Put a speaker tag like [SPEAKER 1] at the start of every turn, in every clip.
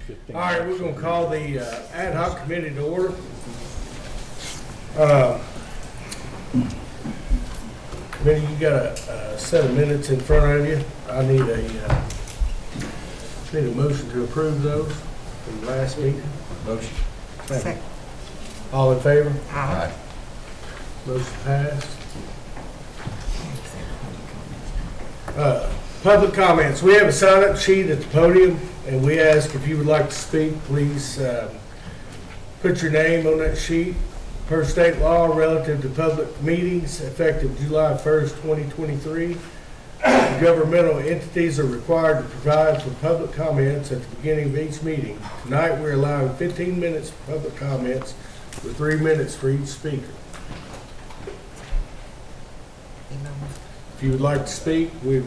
[SPEAKER 1] 15.
[SPEAKER 2] All right, we're gonna call the ad hoc committee to order. Committee, you got a set of minutes in front of you. I need a motion to approve those from last meeting.
[SPEAKER 3] Motion.
[SPEAKER 4] Second.
[SPEAKER 2] All in favor?
[SPEAKER 4] Aye.
[SPEAKER 2] Motion passed. Public comments. We have a sign-up sheet at the podium, and we ask if you would like to speak, please put your name on that sheet. Per state law relative to public meetings effective July 1st, 2023, governmental entities are required to provide for public comments at the beginning of each meeting. Tonight, we're allowing 15 minutes for public comments with 3 minutes for each speaker. If you would like to speak, we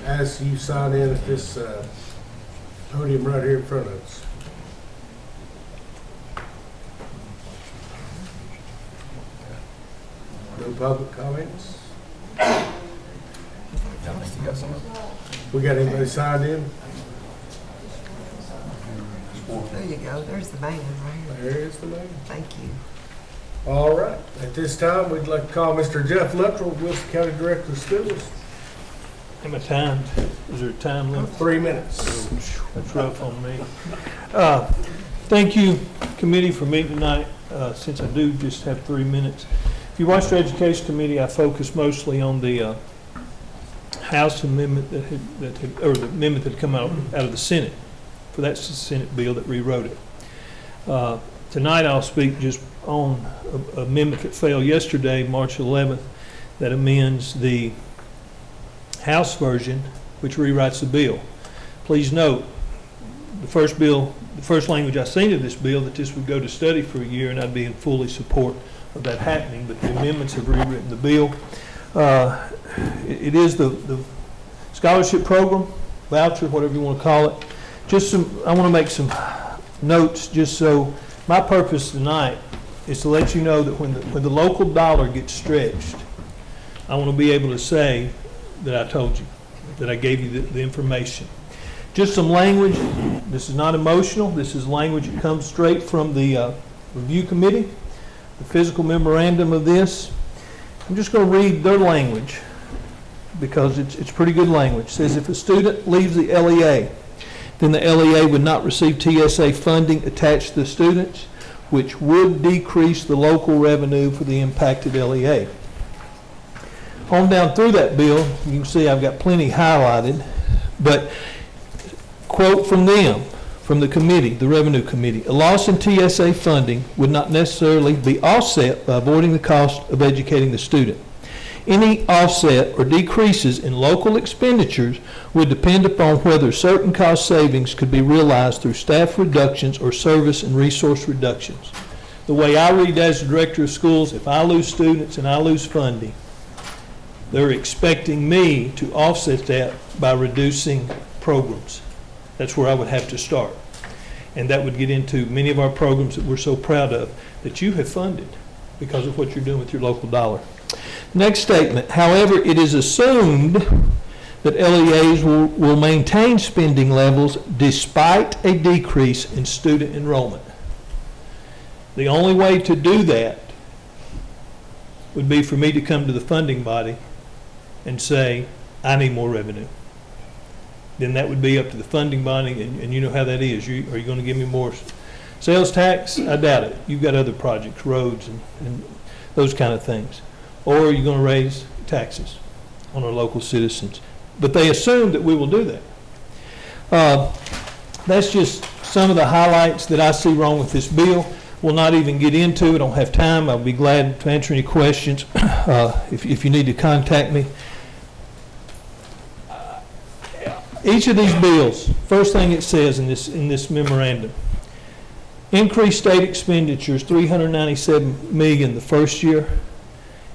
[SPEAKER 2] ask you sign in at this podium right here in front of us. No public comments?
[SPEAKER 3] I think you got some.
[SPEAKER 2] We got anybody signed in?
[SPEAKER 4] There you go. There's the man right here.
[SPEAKER 2] There is the man.
[SPEAKER 4] Thank you.
[SPEAKER 2] All right. At this time, we'd like to call Mr. Jeff Luttrell, Wilson County Director of Schools.
[SPEAKER 1] How much time? Is there a time limit?
[SPEAKER 2] 3 minutes.
[SPEAKER 1] That's rough on me. Thank you, committee, for meeting tonight. Since I do just have 3 minutes. If you watched the Education Committee, I focused mostly on the House amendment or the amendment that had come out of the Senate. For that Senate bill that rewrote it. Tonight I'll speak just on an amendment that failed yesterday, March 11th, that amends the House version, which rewrites the bill. Please note, the first language I seen of this bill, that this would go to study for a year, and I'd be in fully support of that happening, but the amendments have rewritten the bill. It is the scholarship program, voucher, whatever you want to call it. I want to make some notes, just so my purpose tonight is to let you know that when the local dollar gets stretched, I want to be able to say that I told you, that I gave you the information. Just some language. This is not emotional. This is language that comes straight from the review committee, the physical memorandum of this. I'm just going to read their language because it's pretty good language. It says, if a student leaves the LEA, then the LEA would not receive TSA funding attached to the students, which would decrease the local revenue for the impacted LEA. On down through that bill, you can see I've got plenty highlighted, but quote from them, from the committee, the revenue committee, a loss in TSA funding would not necessarily be offset by avoiding the cost of educating the student. Any offset or decreases in local expenditures would depend upon whether certain cost savings could be realized through staff reductions or service and resource reductions. The way I read as the director of schools, if I lose students and I lose funding, they're expecting me to offset that by reducing programs. That's where I would have to start. And that would get into many of our programs that we're so proud of that you have funded because of what you're doing with your local dollar. Next statement, however, it is assumed that LEAs will maintain spending levels despite a decrease in student enrollment. The only way to do that would be for me to come to the funding body and say, I need more revenue. Then that would be up to the funding body, and you know how that is. Are you going to give me more sales tax? I doubt it. You've got other projects, roads and those kind of things. Or are you going to raise taxes on our local citizens? But they assume that we will do that. That's just some of the highlights that I see wrong with this bill. We'll not even get into it. I don't have time. I'll be glad to answer any questions if you need to contact me. Each of these bills, first thing it says in this memorandum, increased state expenditures, $397 million the first year,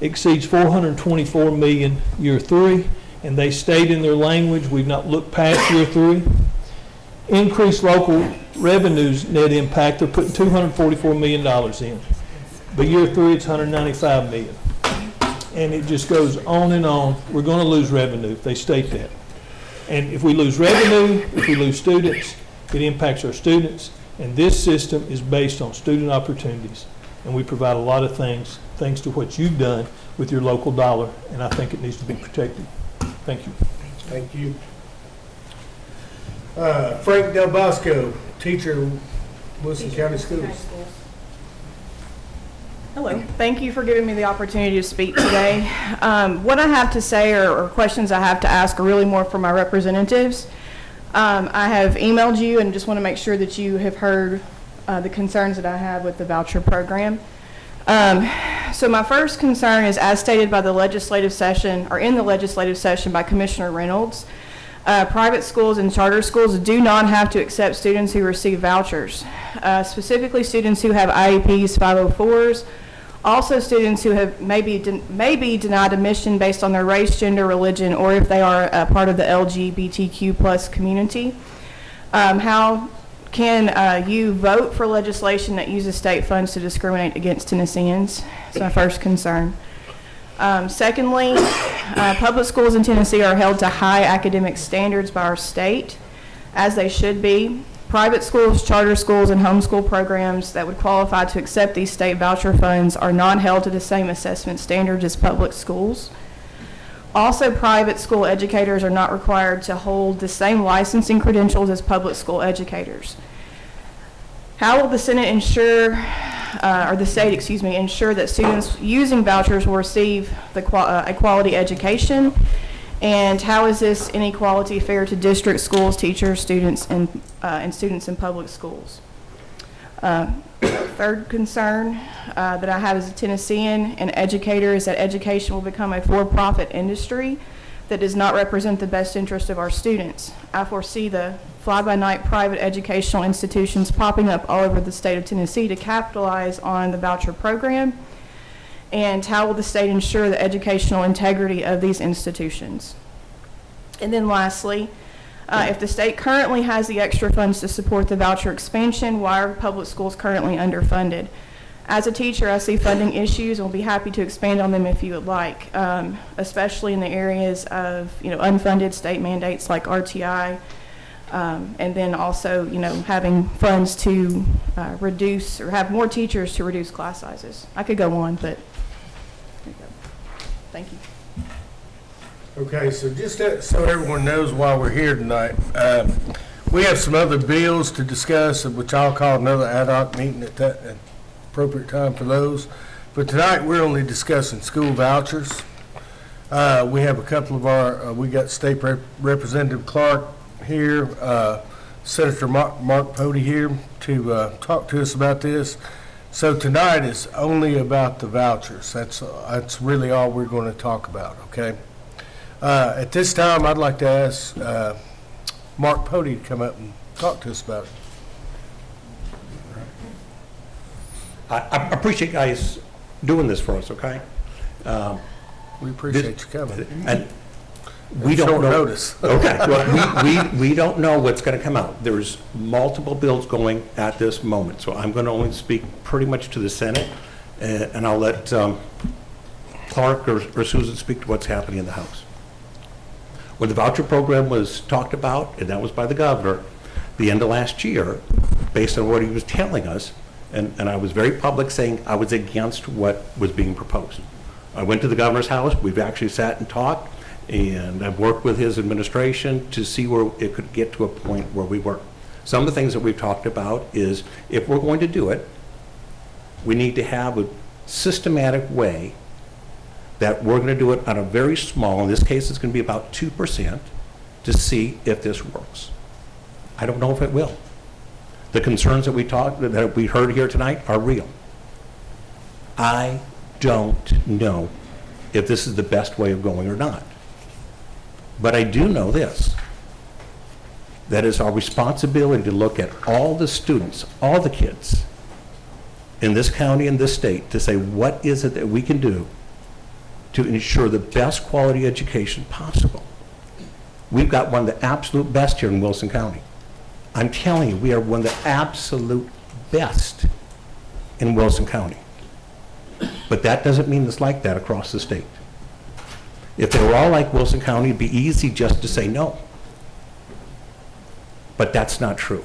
[SPEAKER 1] exceeds $424 million year 3, and they state in their language, we've not looked past year 3. Increased local revenues net impact, they're putting $244 million in. But year 3, it's $195 million. And it just goes on and on. We're going to lose revenue if they state that. And if we lose revenue, if we lose students, It impacts our students, and this system is based on student opportunities. And we provide a lot of things, thanks to what you've done with your local dollar, and I think it needs to be protected. Thank you.
[SPEAKER 2] Thank you. Frank Del Bosco, teacher, Wilson County Schools.
[SPEAKER 5] Hello. Thank you for giving me the opportunity to speak today. What I have to say or questions I have to ask are really more for my representatives. I have emailed you and just want to make sure that you have heard the concerns that I have with the voucher program. So my first concern is, as stated by the legislative session, or in the legislative session by Commissioner Reynolds, private schools and charter schools do not have to accept students who receive vouchers, specifically students who have IEPs, 504s, also students who have may be denied admission based on their race, gender, religion, or if they are a part of the LGBTQ plus community. How can you vote for legislation that uses state funds to discriminate against Tennesseans? That's my first concern. Secondly, public schools in Tennessee are held to high academic standards by our state, as they should be. Private schools, charter schools, and homeschool programs that would qualify to accept these state voucher funds are not held to the same assessment standards as public schools. Also, private school educators are not required to hold the same licensing credentials as public school educators. How will the Senate ensure, or the state, excuse me, ensure that students using vouchers will receive a quality education? And how is this inequality fair to district schools, teachers, students, and students in public schools? Third concern that I have as a Tennessean and educator is that education will become a for-profit industry that does not represent the best interest of our students. I foresee the fly-by-night private educational institutions popping up all over the state of Tennessee to capitalize on the voucher program. And how will the state ensure the educational integrity of these institutions? And then lastly, if the state currently has the extra funds to support the voucher expansion, why are public schools currently underfunded? As a teacher, I see funding issues and will be happy to expand on them if you would like, especially in the areas of unfunded state mandates like RTI, and then also having funds to reduce or have more teachers to reduce class sizes. I could go on, but there you go. Thank you.
[SPEAKER 2] Okay, so just so everyone knows why we're here tonight, we have some other bills to discuss, which I'll call another ad hoc meeting at that appropriate time for those. But tonight, we're only discussing school vouchers. We have a couple of our, we got State Representative Clark here, Senator Mark Pody here to talk to us about this. So tonight is only about the vouchers. That's really all we're going to talk about, okay? At this time, I'd like to ask Mark Pody to come up and talk to us about it.
[SPEAKER 6] I appreciate you guys doing this for us, okay?
[SPEAKER 2] We appreciate you coming.
[SPEAKER 6] And we don't
[SPEAKER 2] Short
[SPEAKER 6] know.
[SPEAKER 2] notice.
[SPEAKER 6] Okay, well, we don't know what's going to come out. There's multiple bills going at this moment, so I'm going to only speak pretty much to the Senate, and I'll let Clark or Susan speak to what's happening in the House. When the voucher program was talked about, and that was by the governor, the end of last year, based on what he was telling us, and I was very public saying I was against what was being proposed. I went to the governor's house. We've actually sat and talked, and I've worked with his administration to see where it could get to a point where we were. Some of the things that we've talked about is if we're going to do it, we need to have a systematic way that we're going to do it on a very small, in this case it's going to be about 2%, to see if this works. I don't know if it will. The concerns that we heard here tonight are real. I don't know if this is the best way of going or not. But I do know this, that it's our responsibility to look at all the students, all the kids in this county and this state to say, what is it that we can do to ensure the best quality education possible? We've got one of the absolute best here in Wilson County. I'm telling you, we are one of the absolute best in Wilson County. But that doesn't mean it's like that across the state. If they were all like Wilson County, it'd be easy just to say no. But that's not true.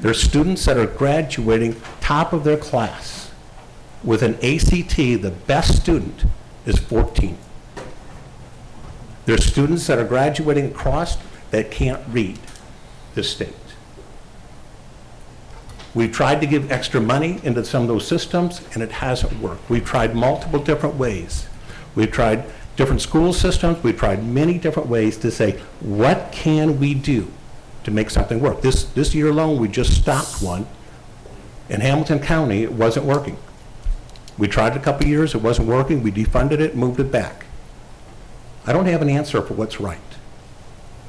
[SPEAKER 6] There's students that are graduating top of their class. With an ACT, the best student is 14. There's students that are graduating across that can't read this state. We've tried to give extra money into some of those systems, and it hasn't worked. We've tried multiple different ways. We've tried different school systems. We've tried many different ways to say, what can we do to make something work? This year alone, we just stopped one. In Hamilton County, it wasn't working. We tried it a couple years, it wasn't working. We defunded it, moved it back. I don't have an answer for what's right.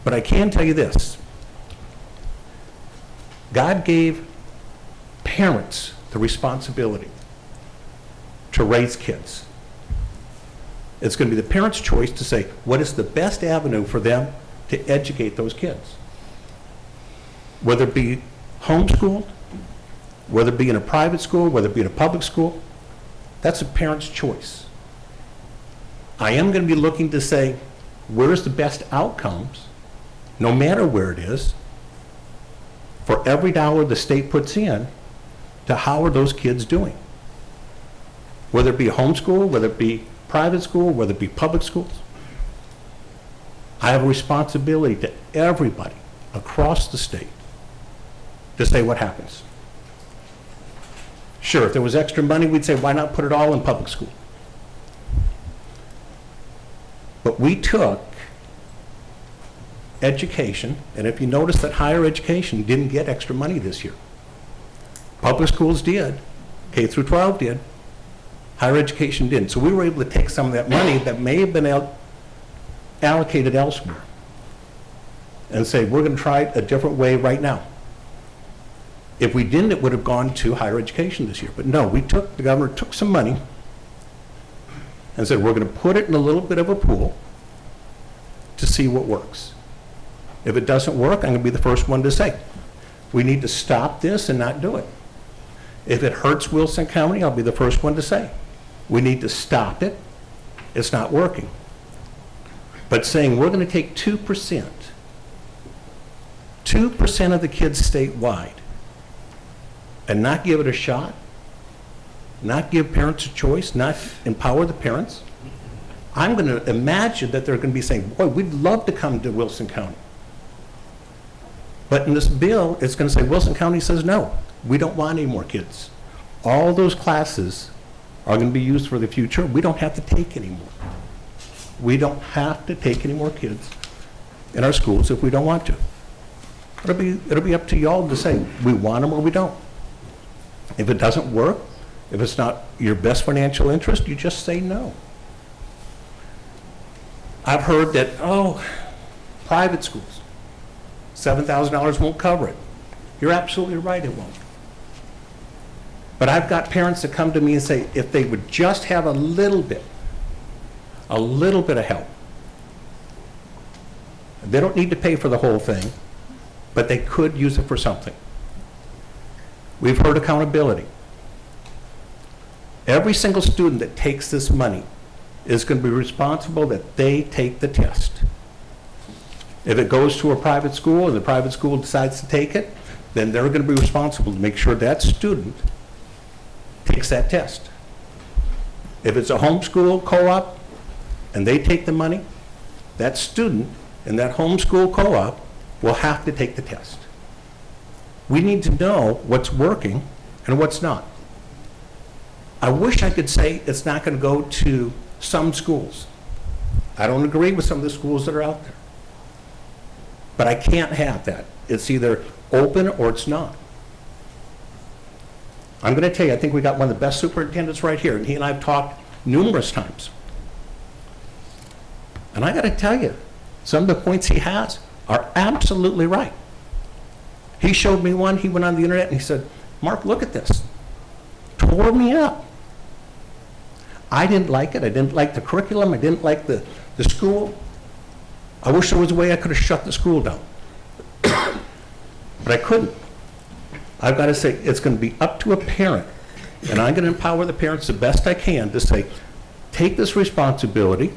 [SPEAKER 6] But I can tell you this. God gave parents the responsibility to raise kids. It's going to be the parents' choice to say, what is the best avenue for them to educate those kids? Whether it be homeschooled, whether it be in a private school, whether it be in a public school, that's a parent's choice. I am going to be looking to say, where's the best outcomes, no matter where it is, for every dollar the state puts in, to how are those kids doing? Whether it be homeschool, whether it be private school, whether it be public schools. I have a responsibility to everybody across the state to say what happens. Sure, if there was extra money, we'd say, why not put it all in public school? But we took education, and if you notice that higher education didn't get extra money this year. Public schools did, K through 12 did, higher education didn't. So we were able to take some of that money that may have been allocated elsewhere and say, we're going to try it a different way right now. If we didn't, it would have gone to higher education this year. But no, the governor took some money and said, we're going to put it in a little bit of a pool to see what works. If it doesn't work, I'm going to be the first one to say, we need to stop this and not do it. If it hurts Wilson County, I'll be the first one to say, we need to stop it. It's not working. But saying we're going to take 2% of the kids statewide and not give it a shot, not give parents a choice, not empower the parents, I'm going to imagine that they're going to be saying, boy, we'd love to come to Wilson County. But in this bill, it's going to say Wilson County says, no, we don't want any more kids. All those classes are going to be used for the future. We don't have to take any more. We don't have to take any more kids in our schools if we don't want to. It'll be up to y'all to say, we want them or we don't. If it doesn't work, if it's not your best financial interest, you just say no. I've heard that, private schools, $7,000 won't cover it. You're absolutely right, it won't. But I've got parents that come to me and say, if they would just have a little bit of help. They don't need to pay for the whole thing, but they could use it for something. We've heard accountability. Every single student that takes this money is going to be responsible that they take the test. If it goes to a private school and the private school decides to take it, then they're going to be responsible to make sure that student takes that test. If it's a homeschool co-op and they take the money, that student in that homeschool co-op will have to take the test. We need to know what's working and what's not. I wish I could say it's not going to go to some schools. I don't agree with some of the schools that are out there. But I can't have that. It's either open or it's not. I'm going to tell you, I think we got one of the best superintendents right here, and he and I have talked numerous times. And I got to tell you, some of the points he has are absolutely right. He showed me one, he went on the internet and he said, Mark, look at this. Tore me up. I didn't like it. I didn't like the curriculum. I didn't like the school. I wish there was a way I could have shut the school down. But I couldn't. I've got to say, it's going to be up to a parent, and I'm going to empower the parents the best I can to say, take this responsibility,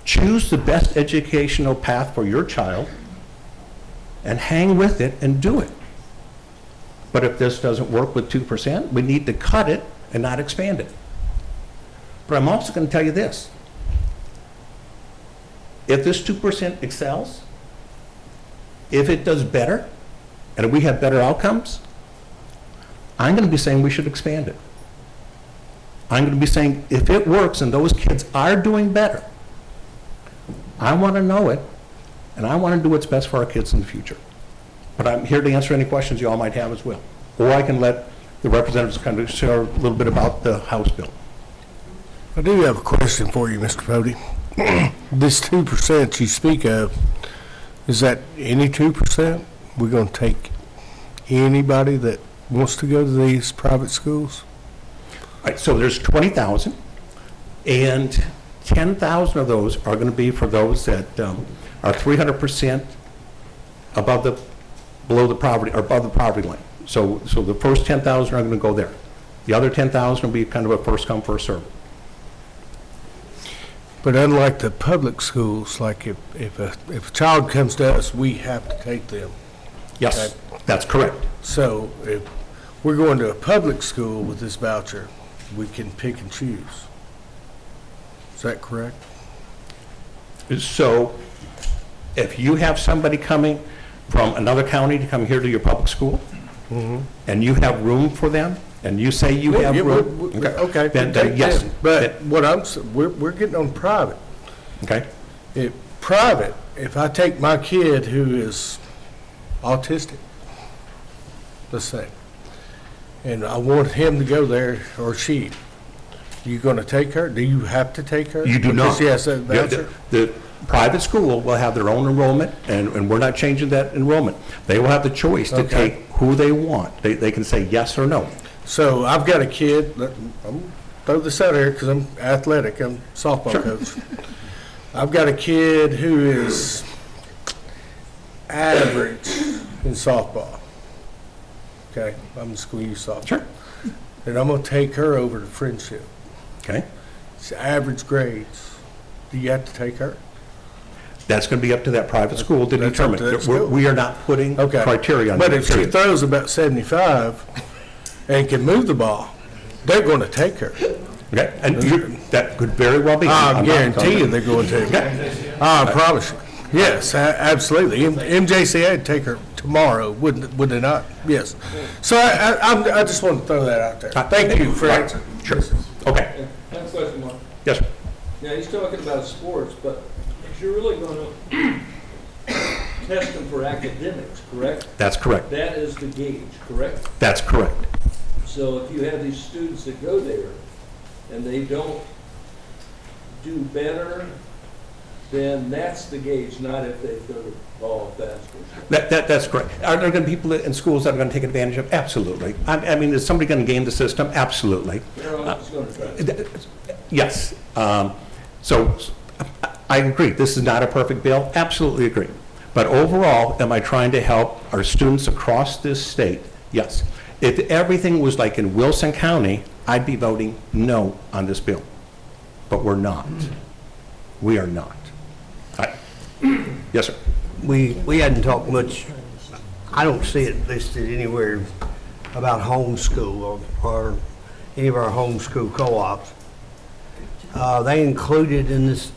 [SPEAKER 6] choose the best educational path for your child, and hang with it and do it. But if this doesn't work with 2%, we need to cut it and not expand it. But I'm also going to tell you this. If this 2% excels, if it does better, and we have better outcomes, I'm going to be saying we should expand it. I'm going to be saying if it works and those kids are doing better, I want to know it, and I want to do what's best for our kids in the future. But I'm here to answer any questions you all might have as well. Or I can let the representatives kind of share a little bit about the House bill.
[SPEAKER 2] I do have a question for you, Mr. Pody. This 2% you speak of, is that any 2%? We're going to take anybody that wants to go to these private schools?
[SPEAKER 6] All right, so there's 20,000, and 10,000 of those are going to be for those that are 300% below the poverty, or above the poverty line. So the first 10,000 are going to go there. The other 10,000 will be kind of a first come, first serve.
[SPEAKER 2] But unlike the public schools, like if a child comes to us, we have to take them.
[SPEAKER 6] Yes, that's correct.
[SPEAKER 2] So if we're going to a public school with this voucher, we can pick and choose. Is that correct?
[SPEAKER 6] So if you have somebody coming from another county to come here to your public school, and you have room for them, and you say you have room,
[SPEAKER 2] Okay.
[SPEAKER 6] then yes.
[SPEAKER 2] But what we're getting on private.
[SPEAKER 6] Okay,
[SPEAKER 2] Private, if I take my kid who is autistic, let's say, and I want him to go there, or she, you going to take her? Do you have to take her?
[SPEAKER 6] you do
[SPEAKER 2] Because
[SPEAKER 6] not.
[SPEAKER 2] she has that voucher?
[SPEAKER 6] The private school will have their own enrollment, and we're not changing that enrollment. They will have the choice to
[SPEAKER 2] Okay.
[SPEAKER 6] take who they want. They can say yes or no.
[SPEAKER 2] So I've got a kid, I'm gonna throw this out here because I'm athletic, I'm softball coach. I've got a kid who is average in softball. Okay, I'm just gonna use softball.
[SPEAKER 6] Sure.
[SPEAKER 2] And I'm gonna take her over to Friendship.
[SPEAKER 6] Okay,
[SPEAKER 2] It's average grades. Do you have to take her?
[SPEAKER 6] that's going to be up to that private school to
[SPEAKER 2] That's up to
[SPEAKER 6] determine.
[SPEAKER 2] that school.
[SPEAKER 6] We are not putting
[SPEAKER 2] Okay.
[SPEAKER 6] criteria on
[SPEAKER 2] But
[SPEAKER 6] that.
[SPEAKER 2] if she
[SPEAKER 6] period.
[SPEAKER 2] throws about 75 and can move the ball, they're gonna take her.
[SPEAKER 6] Okay, and that could very well be.
[SPEAKER 2] I
[SPEAKER 6] I'm not
[SPEAKER 2] guarantee you
[SPEAKER 6] confident.
[SPEAKER 2] they're going to. I promise you. Yes, absolutely. MJCA would take her tomorrow, would they not? Yes. So I just wanted to throw that out there. Thank you for answering.
[SPEAKER 6] Sure. Okay.
[SPEAKER 7] I have a question, Mark.
[SPEAKER 6] Yes, sir.
[SPEAKER 7] Now, he's talking about sports, but you're really going to test them for academics, correct?
[SPEAKER 6] That's correct.
[SPEAKER 7] That is the gauge, correct?
[SPEAKER 6] That's correct.
[SPEAKER 7] So if you have these students that go there and they don't do better, then that's the gauge, not if they throw the ball faster.
[SPEAKER 6] That's correct. Are there going to be people in schools that are going to take advantage of? Absolutely. I mean, is somebody going to game the system? Absolutely.
[SPEAKER 7] They're always going to try.
[SPEAKER 6] Yes. So I agree. This is not a perfect bill. Absolutely agree. But overall, am I trying to help our students across this state? Yes. If everything was like in Wilson County, I'd be voting no on this bill. But we're not. We are not. Yes, sir.
[SPEAKER 8] We hadn't talked much, I don't see it listed anywhere about homeschool or any of our homeschool co-ops. Are they included in this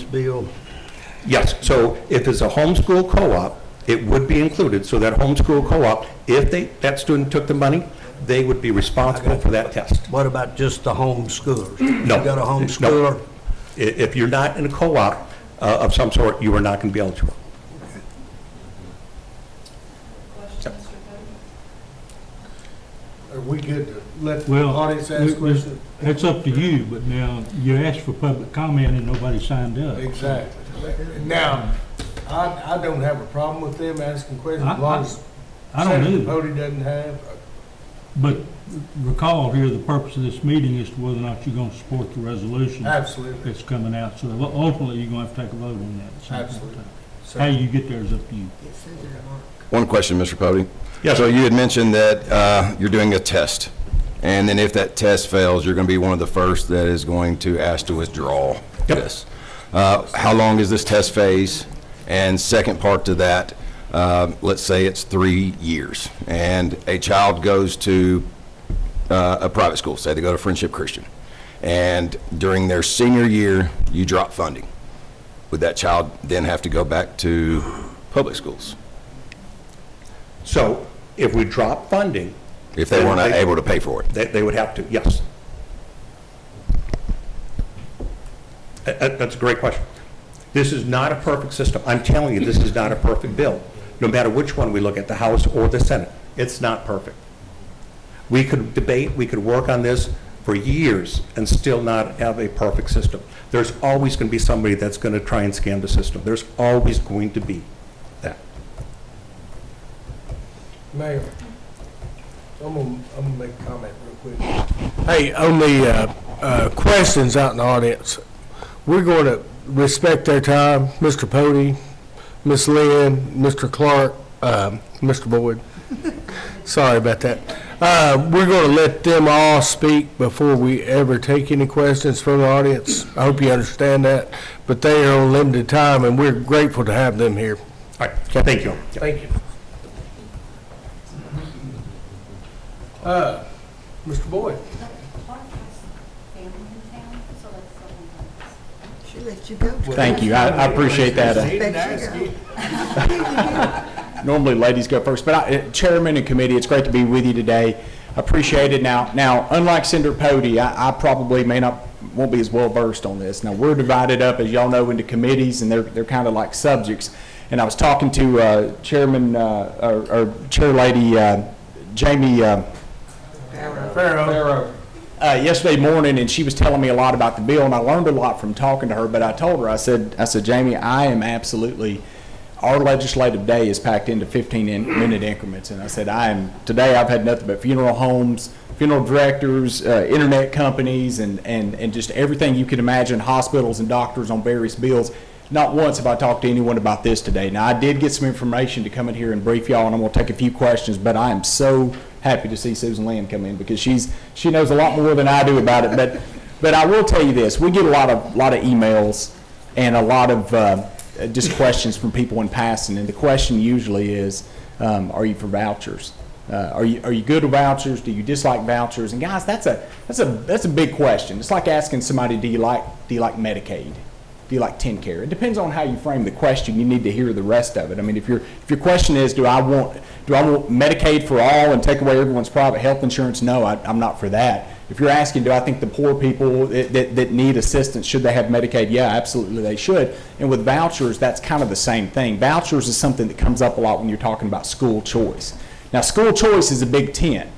[SPEAKER 8] bill?
[SPEAKER 6] Yes, so if it's a homeschool co-op, it would be included, so that homeschool co-op, if that student took the money, they would be responsible for that test.
[SPEAKER 8] What about just the homeschoolers?
[SPEAKER 6] No.
[SPEAKER 8] You got a
[SPEAKER 6] No.
[SPEAKER 8] homeschooler?
[SPEAKER 6] If you're not in a co-op of some sort, you are not going to be eligible.
[SPEAKER 2] Are we good to let the
[SPEAKER 1] Well,
[SPEAKER 2] audience ask questions?
[SPEAKER 1] That's up to you, but now, you asked for public comment and nobody signed up.
[SPEAKER 2] Exactly. Now, I don't have a problem with them asking questions as long as
[SPEAKER 1] I don't
[SPEAKER 2] Senator
[SPEAKER 1] either,
[SPEAKER 2] Pody doesn't have.
[SPEAKER 1] but recall here, the purpose of this meeting is to whether or not you're gonna support the resolution
[SPEAKER 2] Absolutely.
[SPEAKER 1] that's coming out, so ultimately, you're gonna have to take a vote on that. at some point in
[SPEAKER 2] Absolutely.
[SPEAKER 1] time. How you get there is up to you.
[SPEAKER 4] It says it in Mark.
[SPEAKER 3] One question, Mr. Pody.
[SPEAKER 6] Yes.
[SPEAKER 3] So you had mentioned that you're doing a test, and then if that test fails, you're going to be one of the first that is going to ask to withdraw
[SPEAKER 6] Yep.
[SPEAKER 3] this. How long is this test phase? And second part to that, let's say it's 3 years, and a child goes to a private school, say they go to Friendship Christian, and during their senior year, you drop funding. Would that child then have to go back to public schools
[SPEAKER 6] So if we drop funding,
[SPEAKER 3] if they weren't able to pay for it?
[SPEAKER 6] they would have to, yes. That's a great question. This is not a perfect system. I'm telling you, this is not a perfect bill. No matter which one we look at, the House or the Senate, it's not perfect. We could debate, we could work on this for years and still not have a perfect system. There's always going to be somebody that's going to try and scam the system. There's always going to be that.
[SPEAKER 2] Mayor, I'm gonna make a comment real quick. Hey, on the questions out in the audience, we're going to respect their time. Mr. Pody, Ms. Lynn, Mr. Clark, Mr. Boyd. Sorry about that. We're going to let them all speak before we ever take any questions from the audience. I hope you understand that. But they are on limited time, and we're grateful to have them here.
[SPEAKER 6] All right, thank you.
[SPEAKER 2] Thank you. Mr. Boyd.
[SPEAKER 4] She let you go.
[SPEAKER 9] Thank you. I appreciate that.
[SPEAKER 4] Bet you go.
[SPEAKER 9] Normally, ladies go first, but Chairman and committee, it's great to be with you today. Appreciate it. Now, unlike Senator Pody, I probably won't be as well versed on this. Now, we're divided up, as y'all know, into committees, and they're kind of like subjects. And I was talking to Chairman or Chair Lady Jamie Farrow yesterday morning, and she was telling me a lot about the bill, and I learned a lot from talking to her. But I told her, I said, Jamie, I am absolutely. Our legislative day is packed into 15-minute increments, and I said, today I've had nothing but funeral homes, funeral directors, internet companies, and just everything you could imagine, hospitals and doctors on various bills. Not once have I talked to anyone about this today. Now, I did get some information to come in here and brief y'all, and I'm going to take a few questions, but I am so happy to see Susan Lynn come in because she knows a lot more than I do about it. But I will tell you this, we get a lot of emails and a lot of just questions from people in passing, and the question usually is, are you for vouchers? Are you good with vouchers? Do you dislike vouchers? And guys, that's a big question. It's like asking somebody, do you like Medicaid? Do you like TennCare? It depends on how you frame the question. You need to hear the rest of it. I mean, if your question is, do I want Medicaid for all and take away everyone's private health insurance? No, I'm not for that. If you're asking, do I think the poor people that need assistance, should they have Medicaid? Yeah, absolutely they should. And with vouchers, that's kind of the same thing. Vouchers is something that comes up a lot when you're talking about school choice. Now, school choice is a big tent.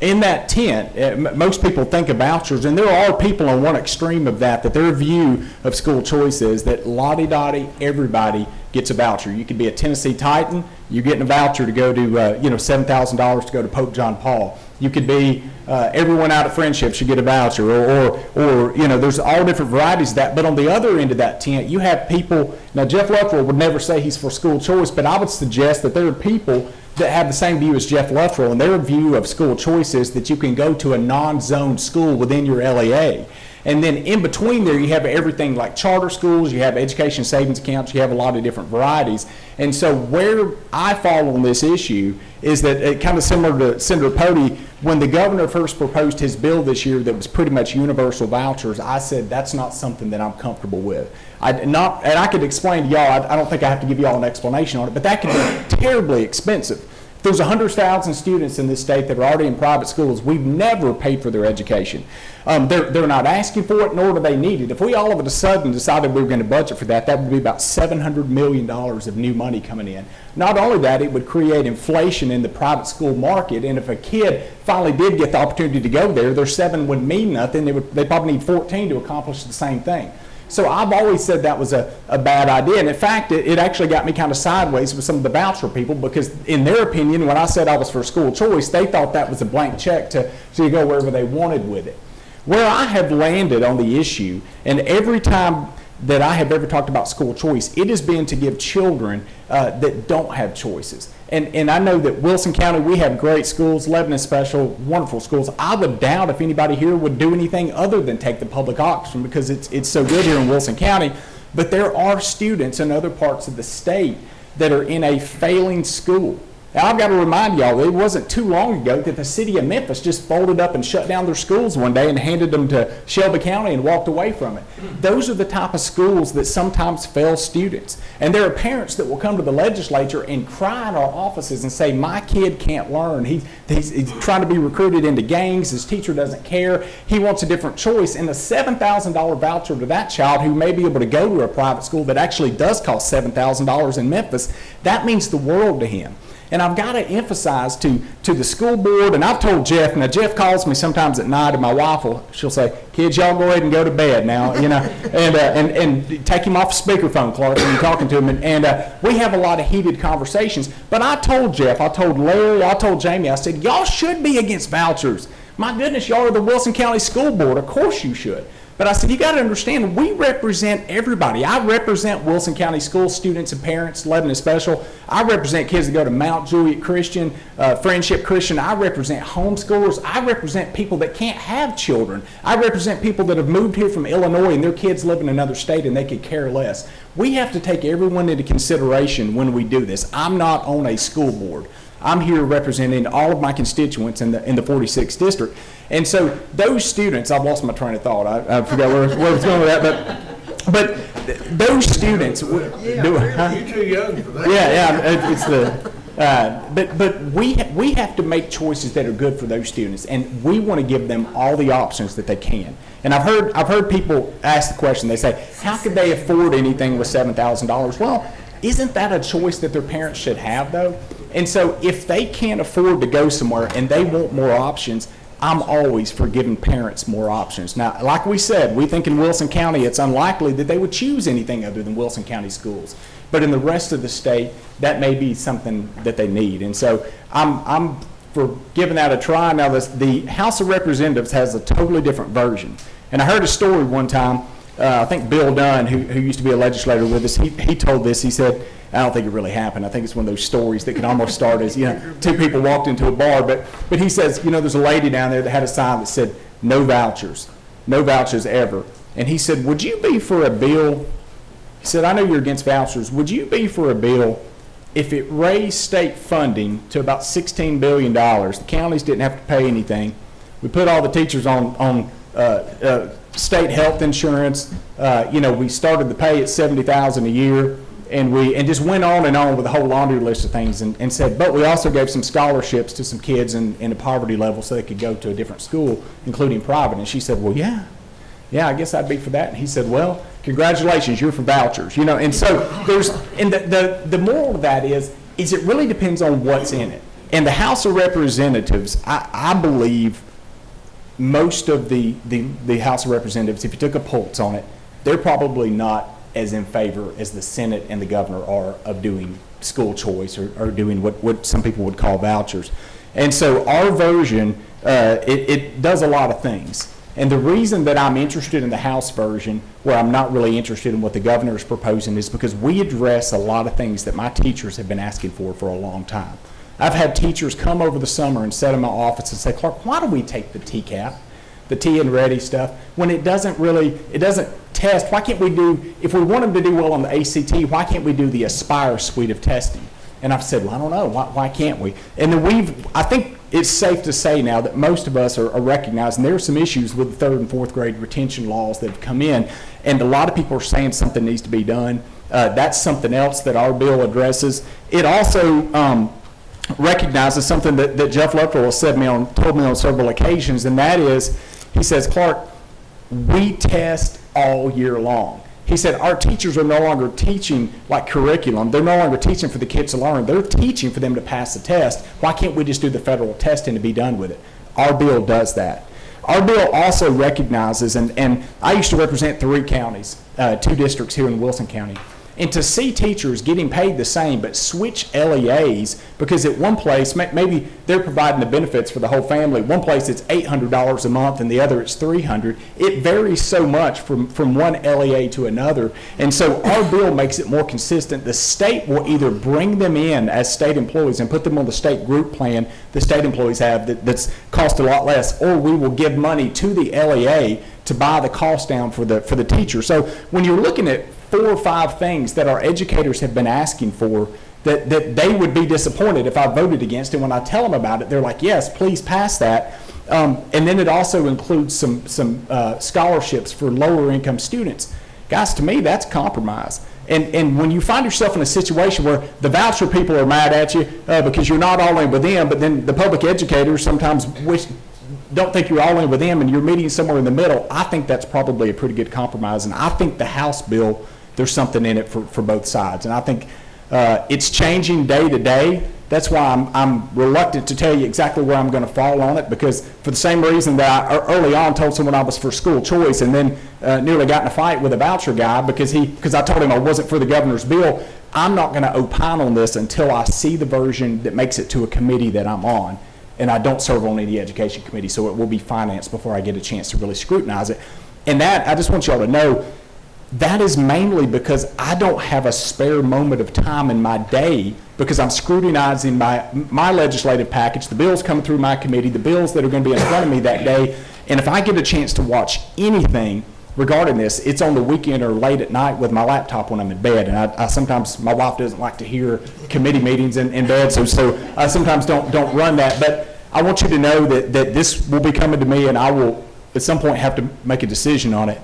[SPEAKER 9] In that tent, most people think of vouchers, and there are people on one extreme of that their view of school choice is that lottie-dottie, everybody gets a voucher. You could be a Tennessee Titan, you're getting a voucher to go to, $7,000 to go to Pope John Paul. You could be, everyone out at Friendship should get a voucher, or there's all different varieties of that. But on the other end of that tent, you have people, now Jeff Luttrell would never say he's for school choice, but I would suggest that there are people that have the same view as Jeff Luttrell, and their view of school choice is that you can go to a non-zoned school within your LEA. And then in between there, you have everything like charter schools, you have education savings accounts, you have a lot of different varieties. And so where I fall on this issue is that kind of similar to Senator Pody, when the governor first proposed his bill this year that was pretty much universal vouchers, I said that's not something that I'm comfortable with. And I could explain to y'all, I don't think I have to give y'all an explanation on it, but that could be terribly expensive. If there's 100,000 students in this state that are already in private schools, we've never paid for their education. They're not asking for it, nor do they need it. If we all of a sudden decided we were going to budget for that, that would be about $700 million of new money coming in. Not only that, it would create inflation in the private school market, and if a kid finally did get the opportunity to go there, their 7 wouldn't mean nothing. They probably need 14 to accomplish the same thing. So I've always said that was a bad idea. And in fact, it actually got me kind of sideways with some of the voucher people because in their opinion, when I said I was for school choice, they thought that was a blank check to go wherever they wanted with it. Where I have landed on the issue, and every time that I have ever talked about school choice, it has been to give children that don't have choices. And I know that Wilson County, we have great schools, Lebanon Special, wonderful schools. I would doubt if anybody here would do anything other than take the public option because it's so good here in Wilson County. But there are students in other parts of the state that are in a failing school. Now, I've got to remind y'all, it wasn't too long ago that the city of Memphis just folded up and shut down their schools one day and handed them to Shelby County and walked away from it. Those are the type of schools that sometimes fail students. And there are parents that will come to the legislature and cry in our offices and say, my kid can't learn. He's trying to be recruited into gangs. His teacher doesn't care. He wants a different choice. And a $7,000 voucher to that child who may be able to go to a private school that actually does cost $7,000 in Memphis, that means the world to him. And I've got to emphasize to the school board, and I've told Jeff, now Jeff calls me sometimes at night, and my wife she'll say, kids, y'all go ahead and go to bed now, and take him off speakerphone, Clark, when you're talking to him. And we have a lot of heated conversations. But I told Jeff, I told Larry, I told Jamie, I said, y'all should be against vouchers. My goodness, y'all are the Wilson County School Board. Of course you should. But I said, you got to understand, we represent everybody. I represent Wilson County school students and parents, Lebanon Special. I represent kids that go to Mount Juliet Christian, Friendship Christian. I represent homeschoolers. I represent people that can't have children. I represent people that have moved here from Illinois and their kids live in another state and they could care less. We have to take everyone into consideration when we do this. I'm not on a school board. I'm here representing all of my constituents in the 46th district. And so those students, I've lost my train of thought. I forgot where I was going with that, but those students.
[SPEAKER 2] You're too young for that.
[SPEAKER 9] It's the. But we have to make choices that are good for those students, and we want to give them all the options that they can. And I've heard people ask the question. They say, how could they afford anything with $7,000? Well, isn't that a choice that their parents should have, though? And so if they can't afford to go somewhere and they want more options, I'm always for giving parents more options. Now, like we said, we think in Wilson County it's unlikely that they would choose anything other than Wilson County schools. But in the rest of the state, that may be something that they need. And so I'm for giving that a try. Now, the House of Representatives has a totally different version. And I heard a story one time, I think Bill Dunn, who used to be a legislator with us, he told this. He said, I don't think it really happened. I think it's one of those stories that can almost start as, two people walked into a bar. But he says, there's a lady down there that had a sign that said, no vouchers ever. And he said, would you be for a bill? He said, I know you're against vouchers. Would you be for a bill if it raised state funding to about $16 billion? The counties didn't have to pay anything. We put all the teachers on state health insurance. We started the pay at $70,000 a year. And just went on and on with a whole laundry list of things and said, but we also gave some scholarships to some kids in a poverty level so they could go to a different school, including private. And she said, well, yeah, I guess I'd be for that. And he said, well, congratulations, you're for vouchers. And so the moral of that is it really depends on what's in it. And the House of Representatives, I believe most of the House of Representatives, if you took a pulse on it, they're probably not as in favor as the Senate and the governor are of doing school choice or doing what some people would call vouchers. And so our version, it does a lot of things. And the reason that I'm interested in the House version, where I'm not really interested in what the governor is proposing, is because we address a lot of things that my teachers have been asking for a long time. I've had teachers come over the summer and sit in my office and say, Clark, why do we take the TCAP, the T and Ready stuff, when it doesn't test? Why can't we do, if we want them to do well on the ACT, why can't we do the Aspire suite of testing? And I've said, well, I don't know, why can't we? And then I think it's safe to say now that most of us are recognizing there are some issues with the 3rd and 4th grade retention laws that have come in, and a lot of people are saying something needs to be done. That's something else that our bill addresses. It also recognizes something that Jeff Luttrell has told me on several occasions, and that is, he says, Clark, we test all year long. He said, our teachers are no longer teaching like curriculum. They're no longer teaching for the kids to learn. They're teaching for them to pass the test. Why can't we just do the federal testing to be done with it? Our bill does that. Our bill also recognizes, and I used to represent 3 counties, 2 districts here in Wilson County. And to see teachers getting paid the same but switch LEAs, because at one place, maybe they're providing the benefits for the whole family. One place it's $800 a month and the other it's $300. It varies so much from one LEA to another. And so our bill makes it more consistent. The state will either bring them in as state employees and put them on the state group plan the state employees have that's cost a lot less, or we will give money to the LEA to buy the cost down for the teacher. So when you're looking at 4 or 5 things that our educators have been asking for that they would be disappointed if I voted against. And when I tell them about it, they're like, yes, please pass that. And then it also includes some scholarships for lower income students. Guys, to me, that's compromise. And when you find yourself in a situation where the voucher people are mad at you because you're not all in with them, but then the public educators sometimes don't think you're all in with them and you're meeting somewhere in the middle, I think that's probably a pretty good compromise. And I think the House bill, there's something in it for both sides. And I think it's changing day to day. That's why I'm reluctant to tell you exactly where I'm going to fall on it, because for the same reason that I early on told someone I was for school choice and then nearly got in a fight with a voucher guy because I told him I wasn't for the governor's bill. I'm not going to opine on this until I see the version that makes it to a committee that I'm on. And I don't serve on any education committee, so it will be finance before I get a chance to really scrutinize it. And that, I just want y'all to know, that is mainly because I don't have a spare moment of time in my day because I'm scrutinizing my legislative package, the bills coming through my committee, the bills that are going to be in front of me that day. And if I get a chance to watch anything regarding this, it's on the weekend or late at night with my laptop when I'm in bed. And I sometimes, my wife doesn't like to hear committee meetings in bed, so I sometimes don't run that. But I want you to know that this will be coming to me, and I will at some point have to make a decision on it.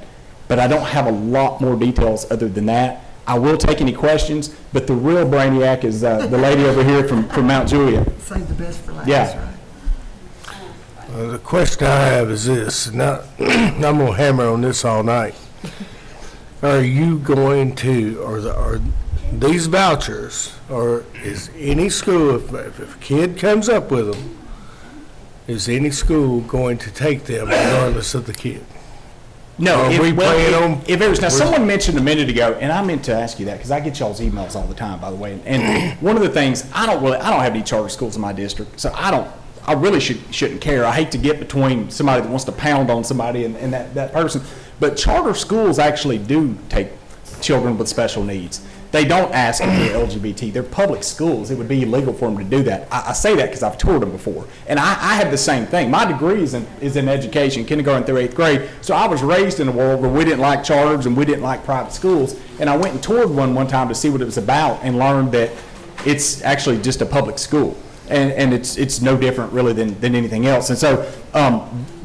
[SPEAKER 9] But I don't have a lot more details other than that. I will take any questions, but the real brainiac is the lady over here from Mount Juliet.
[SPEAKER 4] Save the best for last,
[SPEAKER 9] Yeah.
[SPEAKER 4] right?
[SPEAKER 2] The question I have is this, and I'm going to hammer on this all night. Are you going to, are these vouchers, or is any school, if a kid comes up with them, is any school going to take them regardless of the kid?
[SPEAKER 9] No,
[SPEAKER 2] Are we playing on-
[SPEAKER 9] if it was, now someone mentioned a minute ago, and I meant to ask you that because I get y'all's emails all the time, by the way. And one of the things, I don't have any charter schools in my district, so I really shouldn't care. I hate to get between somebody that wants to pound on somebody and that person. But charter schools actually do take children with special needs. They don't ask if they're LGBT. They're public schools. It would be illegal for them to do that. I say that because I've toured them before. And I have the same thing. My degree is in education, kindergarten through 8th grade. So I was raised in a world where we didn't like charters and we didn't like private schools. And I went and toured one time to see what it was about and learned that it's actually just a public school. And it's no different really than anything else. And so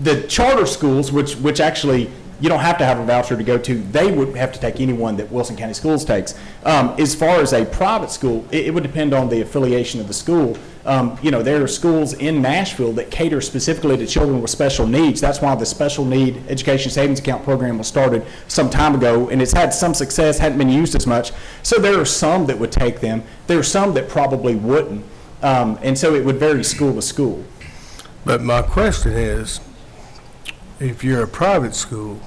[SPEAKER 9] the charter schools, which actually you don't have to have a voucher to go to, they would have to take anyone that Wilson County Schools takes. As far as a private school, it would depend on the affiliation of the school. There are schools in Nashville that cater specifically to children with special needs. That's why the Special Need Education Savings Account program was started some time ago, and it's had some success, hadn't been used as much. So there are some that would take them. There are some that probably wouldn't. And so it would vary school to school.
[SPEAKER 2] But my question is, if you're a private school,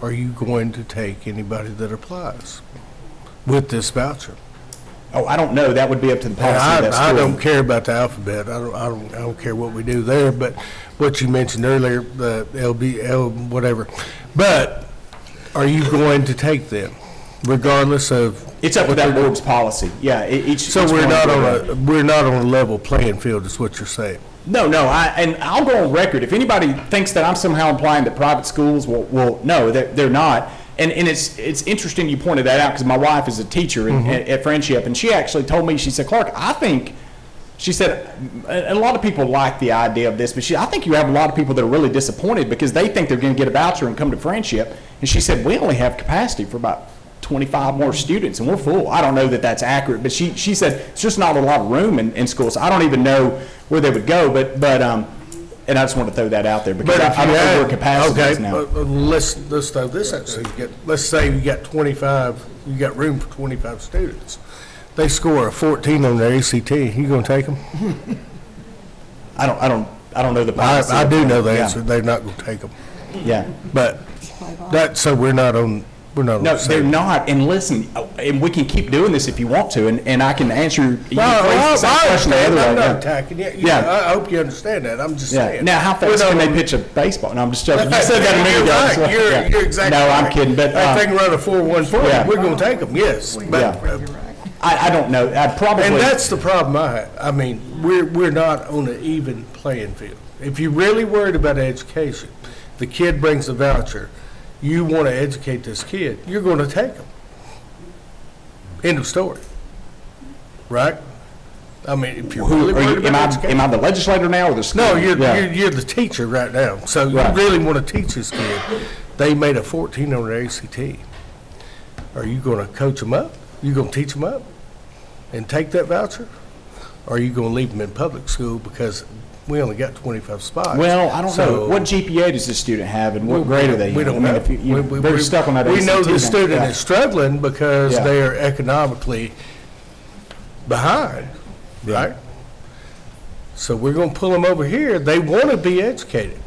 [SPEAKER 2] are you going to take anybody that applies with this voucher?
[SPEAKER 9] Oh, I don't know. That would be up to the policy of that school.
[SPEAKER 2] I don't care about the alphabet. I don't care what we do there. But what you mentioned earlier, the LBL, whatever. But are you going to take them, regardless of?
[SPEAKER 9] It's up to that board's policy. Yeah.
[SPEAKER 2] We're not on a level playing field, is what you're saying.
[SPEAKER 9] No, and I'll go on record. If anybody thinks that I'm somehow implying that private schools will no, they're not. And it's interesting you pointed that out because my wife is a teacher at Friendship, and she actually told me, she said, Clark, she said, a lot of people like the idea of this, but I think you have a lot of people that are really disappointed because they think they're going to get a voucher and come to Friendship. And she said, we only have capacity for about 25 more students, and we're full. I don't know that that's accurate, but she said it's just not a lot of room in schools. So I don't even know where they would go, but and I just want to throw that out there because I don't know where capacity is now.
[SPEAKER 2] Let's throw this out. So let's say you got 25, you got room for 25 students. They score a 14 on their ACT. You gonna take them?
[SPEAKER 9] I don't know the policy.
[SPEAKER 2] I do know the answer. They're not gonna take them.
[SPEAKER 9] Yeah,
[SPEAKER 2] but so we're not on. No,
[SPEAKER 9] they're not. And listen, and we can keep doing this if you want to, and I can answer your question the other way.
[SPEAKER 2] I'm not attacking you. Yeah. I hope you understand that. I'm just saying.
[SPEAKER 9] Now, how fast can they pitch a baseball? No, I'm just joking. You said that a minute ago.
[SPEAKER 2] You're exactly
[SPEAKER 9] right. No, I'm
[SPEAKER 2] right.
[SPEAKER 9] kidding. But
[SPEAKER 2] if they can run a 4.14,
[SPEAKER 9] yeah.
[SPEAKER 2] we're going to take them, yes. But,
[SPEAKER 9] I don't know. I'd probably.
[SPEAKER 2] And that's the problem I have. I mean, we're not on an even playing field. If you're really worried about education, the kid brings a voucher, you want to educate this kid, you're going to take them. End of story. Right? I mean, if you're
[SPEAKER 9] Who,
[SPEAKER 2] really
[SPEAKER 9] are
[SPEAKER 2] worried
[SPEAKER 9] you,
[SPEAKER 2] about education.
[SPEAKER 9] am I the legislator now or the school?
[SPEAKER 2] No,
[SPEAKER 9] Yeah.
[SPEAKER 2] you're the teacher right now. So you
[SPEAKER 9] Right.
[SPEAKER 2] really want to teach this kid. They made a 14 on their ACT. Are you going to coach them up? You going to teach them up and take that voucher? Or are you going to leave them in public school because we only got 25 spots?
[SPEAKER 9] Well, I don't
[SPEAKER 2] So-
[SPEAKER 9] know. What GPA does this student have and what grade are they in?
[SPEAKER 2] We don't
[SPEAKER 9] I mean,
[SPEAKER 2] know.
[SPEAKER 9] if you're very stuck on that
[SPEAKER 2] We know
[SPEAKER 9] ACT
[SPEAKER 2] the
[SPEAKER 9] thing.
[SPEAKER 2] student
[SPEAKER 9] Yeah.
[SPEAKER 2] is struggling because
[SPEAKER 9] Yeah.
[SPEAKER 2] they are economically behind, right? So we're going to pull them over here. They want to be educated,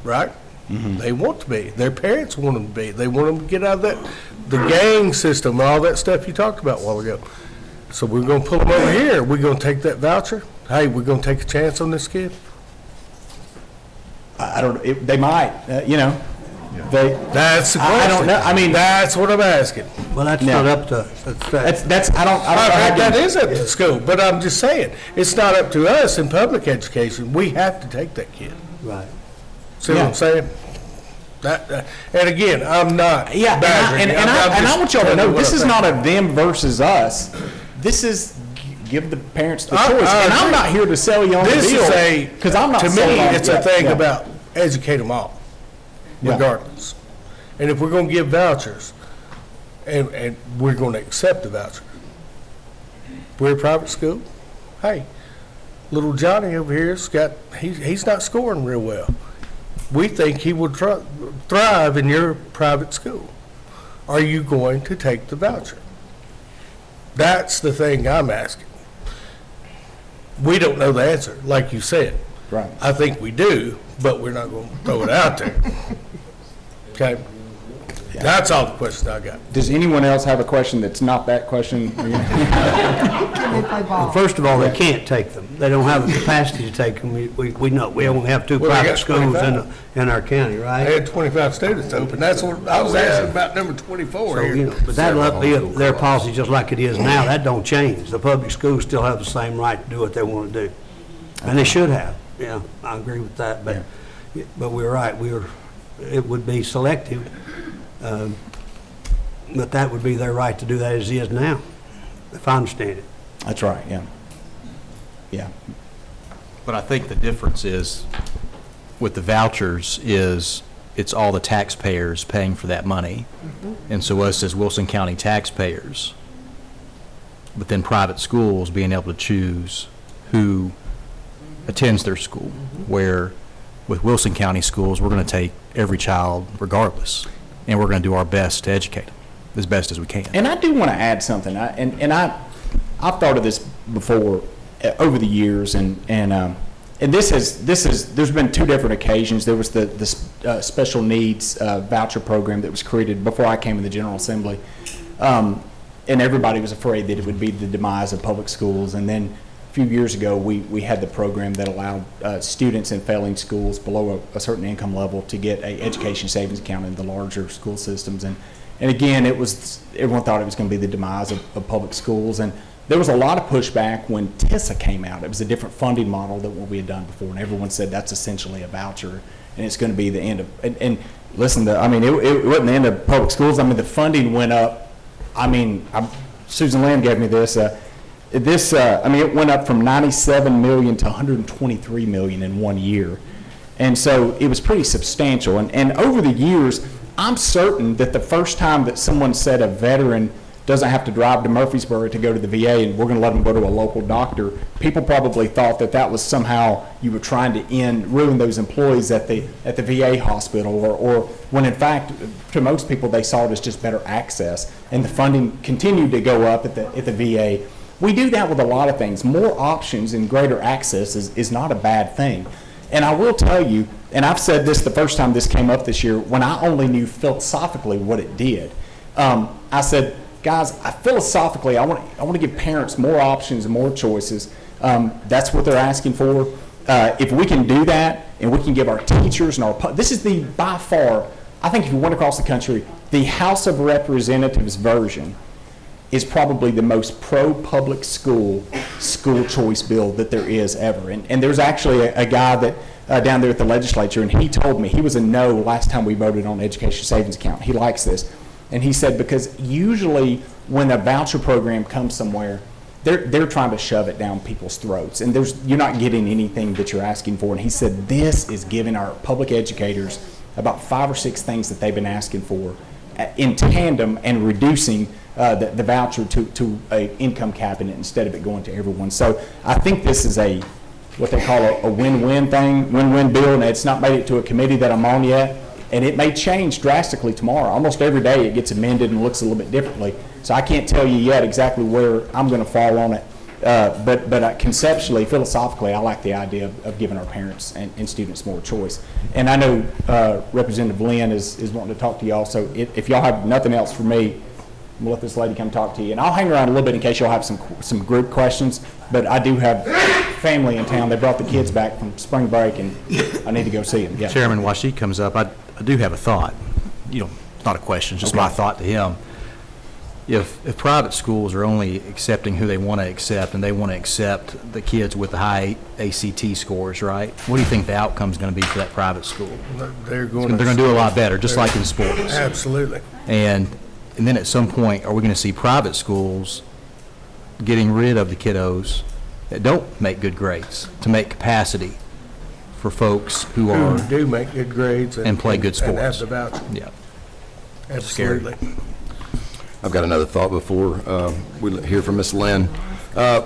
[SPEAKER 2] right?
[SPEAKER 9] Mm-hmm.
[SPEAKER 2] They want to be. Their parents want them to be. They want them to get out of the gang system, all that stuff you talked about a while ago. So we're going to pull them over here. We're going to take that voucher. Hey, we're going to take a chance on this kid.
[SPEAKER 9] I don't, they might, you know, they,
[SPEAKER 2] That's the question.
[SPEAKER 9] I don't know. I mean,
[SPEAKER 2] That's what I'm asking.
[SPEAKER 8] Well, that's
[SPEAKER 9] Yeah.
[SPEAKER 8] not up to us.
[SPEAKER 9] that's, I don't know how
[SPEAKER 2] That
[SPEAKER 9] you-
[SPEAKER 2] is up to school, but I'm just saying, it's not up to us in public education. We have to take that kid.
[SPEAKER 8] Right.
[SPEAKER 2] See what
[SPEAKER 9] Yeah.
[SPEAKER 2] I'm saying? And again, I'm not
[SPEAKER 9] Yeah,
[SPEAKER 2] badgering you. I'm
[SPEAKER 9] and I
[SPEAKER 2] just
[SPEAKER 9] want y'all to
[SPEAKER 2] telling you
[SPEAKER 9] know,
[SPEAKER 2] what
[SPEAKER 9] this
[SPEAKER 2] I
[SPEAKER 9] is
[SPEAKER 2] think.
[SPEAKER 9] not a them versus us. This is give the parents the
[SPEAKER 2] I-
[SPEAKER 9] choice.
[SPEAKER 2] I
[SPEAKER 9] And I'm
[SPEAKER 2] agree.
[SPEAKER 9] not here to sell you on the
[SPEAKER 2] This
[SPEAKER 9] deal.
[SPEAKER 2] is a,
[SPEAKER 9] Because I'm not
[SPEAKER 2] to me,
[SPEAKER 9] sold on it
[SPEAKER 2] it's a
[SPEAKER 9] yet.
[SPEAKER 2] thing
[SPEAKER 9] Yeah.
[SPEAKER 2] about educate them all,
[SPEAKER 9] Yeah.
[SPEAKER 2] regardless. And if we're gonna give vouchers, and we're gonna accept the voucher, we're a private school, hey, little Johnny over here's got, he's not scoring real well. We think he will thrive in your private school. Are you going to take the voucher? That's the thing I'm asking. We don't know the answer, like you said.
[SPEAKER 9] Right.
[SPEAKER 2] I think we do, but we're not going to throw it out there. Okay? That's all the questions I got.
[SPEAKER 9] Does anyone else have a question that's not that question?
[SPEAKER 4] They play ball.
[SPEAKER 8] First of all, they can't take them. They don't have the capacity to take them. We know, we only have two
[SPEAKER 2] Well, they
[SPEAKER 8] private
[SPEAKER 2] got
[SPEAKER 8] schools
[SPEAKER 2] 25.
[SPEAKER 8] in our county,
[SPEAKER 2] I
[SPEAKER 8] right?
[SPEAKER 2] had 25 students open. That's what, I was asking about number 24
[SPEAKER 8] So, you
[SPEAKER 2] here.
[SPEAKER 8] know, but that'll be their policy just like it is now. That don't change. The public schools still have the same right to do what they want to do. And they should have. Yeah, I agree with that, but we're right. It would be selective. But that would be their right to do that as it is now, if I understand it.
[SPEAKER 9] That's right, yeah. Yeah.
[SPEAKER 10] But I think the difference is, with the vouchers, is it's all the taxpayers paying for that money. And so us as Wilson County taxpayers, but then private schools being able to choose who attends their school, where with Wilson County schools, we're going to take every child regardless, and we're going to do our best to educate them as best as we can.
[SPEAKER 9] And I do want to add something, I've thought of this before over the years, and this is there's been two different occasions. There was the special needs voucher program that was created before I came in the General Assembly, and everybody was afraid that it would be the demise of public schools. And then a few years ago, we had the program that allowed students in failing schools below a certain income level to get a education savings account in the larger school systems. And again, everyone thought it was going to be the demise of public schools. And there was a lot of pushback when TISA came out. It was a different funding model than what we had done before. And everyone said that's essentially a voucher, and it's going to be the end of, and listen, it wasn't the end of public schools. I mean, the funding went up. I mean, Susan Lamb gave me this. It went up from 97 million to 123 million in 1 year. And so it was pretty substantial. And over the years, I'm certain that the first time that someone said a veteran doesn't have to drive to Murfreesboro to go to the VA and we're going to let them go to a local doctor, people probably thought that was somehow you were trying to ruin those employees at the VA hospital, or when in fact, to most people, they saw it as just better access. And the funding continued to go up at the VA. We do that with a lot of things. More options and greater access is not a bad thing. And I will tell you, and I've said this the first time this came up this year, when I only knew philosophically what it did, I said, guys, philosophically, I want to give parents more options and more choices. That's what they're asking for. If we can do that, and we can give our teachers and this is by far, I think if you went across the country, the House of Representatives version is probably the most pro-public school choice bill that there is ever. And there's actually a guy that down there at the legislature, and he told me he was a no last time we voted on education savings account. He likes this. And he said, because usually when a voucher program comes somewhere, they're trying to shove it down people's throats, and you're not getting anything that you're asking for. And he said this is giving our public educators about 5 or 6 things that they've been asking for in tandem, and reducing the voucher to a income cabinet instead of it going to everyone. So I think this is what they call a win-win thing, win-win bill, and it's not made it to a committee that I'm on yet. And it may change drastically tomorrow. Almost every day it gets amended and looks a little bit differently. So I can't tell you yet exactly where I'm going to fall on it. But conceptually, philosophically, I like the idea of giving our parents and students more choice. And I know Representative Lynn is wanting to talk to y'all. So if y'all have nothing else for me, we'll let this lady come talk to you. And I'll hang around a little bit in case y'all have some group questions. But I do have family in town. They brought the kids back from spring break, and I need to go see them. Yeah.
[SPEAKER 10] Chairman, while she comes up, I do have a thought. You know, it's not a question, it's just my thought to him. If private schools are only accepting who they want to accept, and they want to accept the kids with the high ACT scores, right? What do you think the outcome's going to be for that private school?
[SPEAKER 2] They're going
[SPEAKER 10] to do a lot better, just like in sports.
[SPEAKER 2] Absolutely.
[SPEAKER 10] And then at some point, are we going to see private schools getting rid of the kiddos that don't make good grades to make capacity for folks who
[SPEAKER 2] do make good grades
[SPEAKER 10] and play good sports?
[SPEAKER 2] And have the voucher.
[SPEAKER 10] Yeah.
[SPEAKER 2] Absolutely.
[SPEAKER 3] I've got another thought before we hear from Ms. Lynn.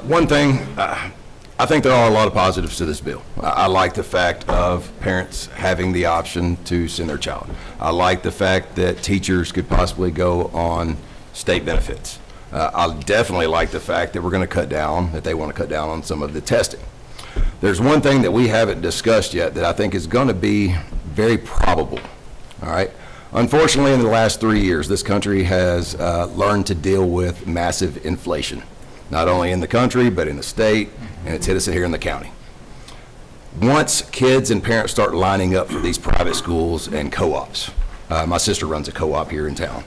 [SPEAKER 3] One thing, I think there are a lot of positives to this bill. I like the fact of parents having the option to send their child. I like the fact that teachers could possibly go on state benefits. I definitely like the fact that they want to cut down on some of the testing. There's one thing that we haven't discussed yet that I think is going to be very probable, all right? Unfortunately, in the last 3 years, this country has learned to deal with massive inflation, not only in the country, but in the state, and it's hit us here in the county. Once kids and parents start lining up for these private schools and co-ops, my sister runs a co-op here in town,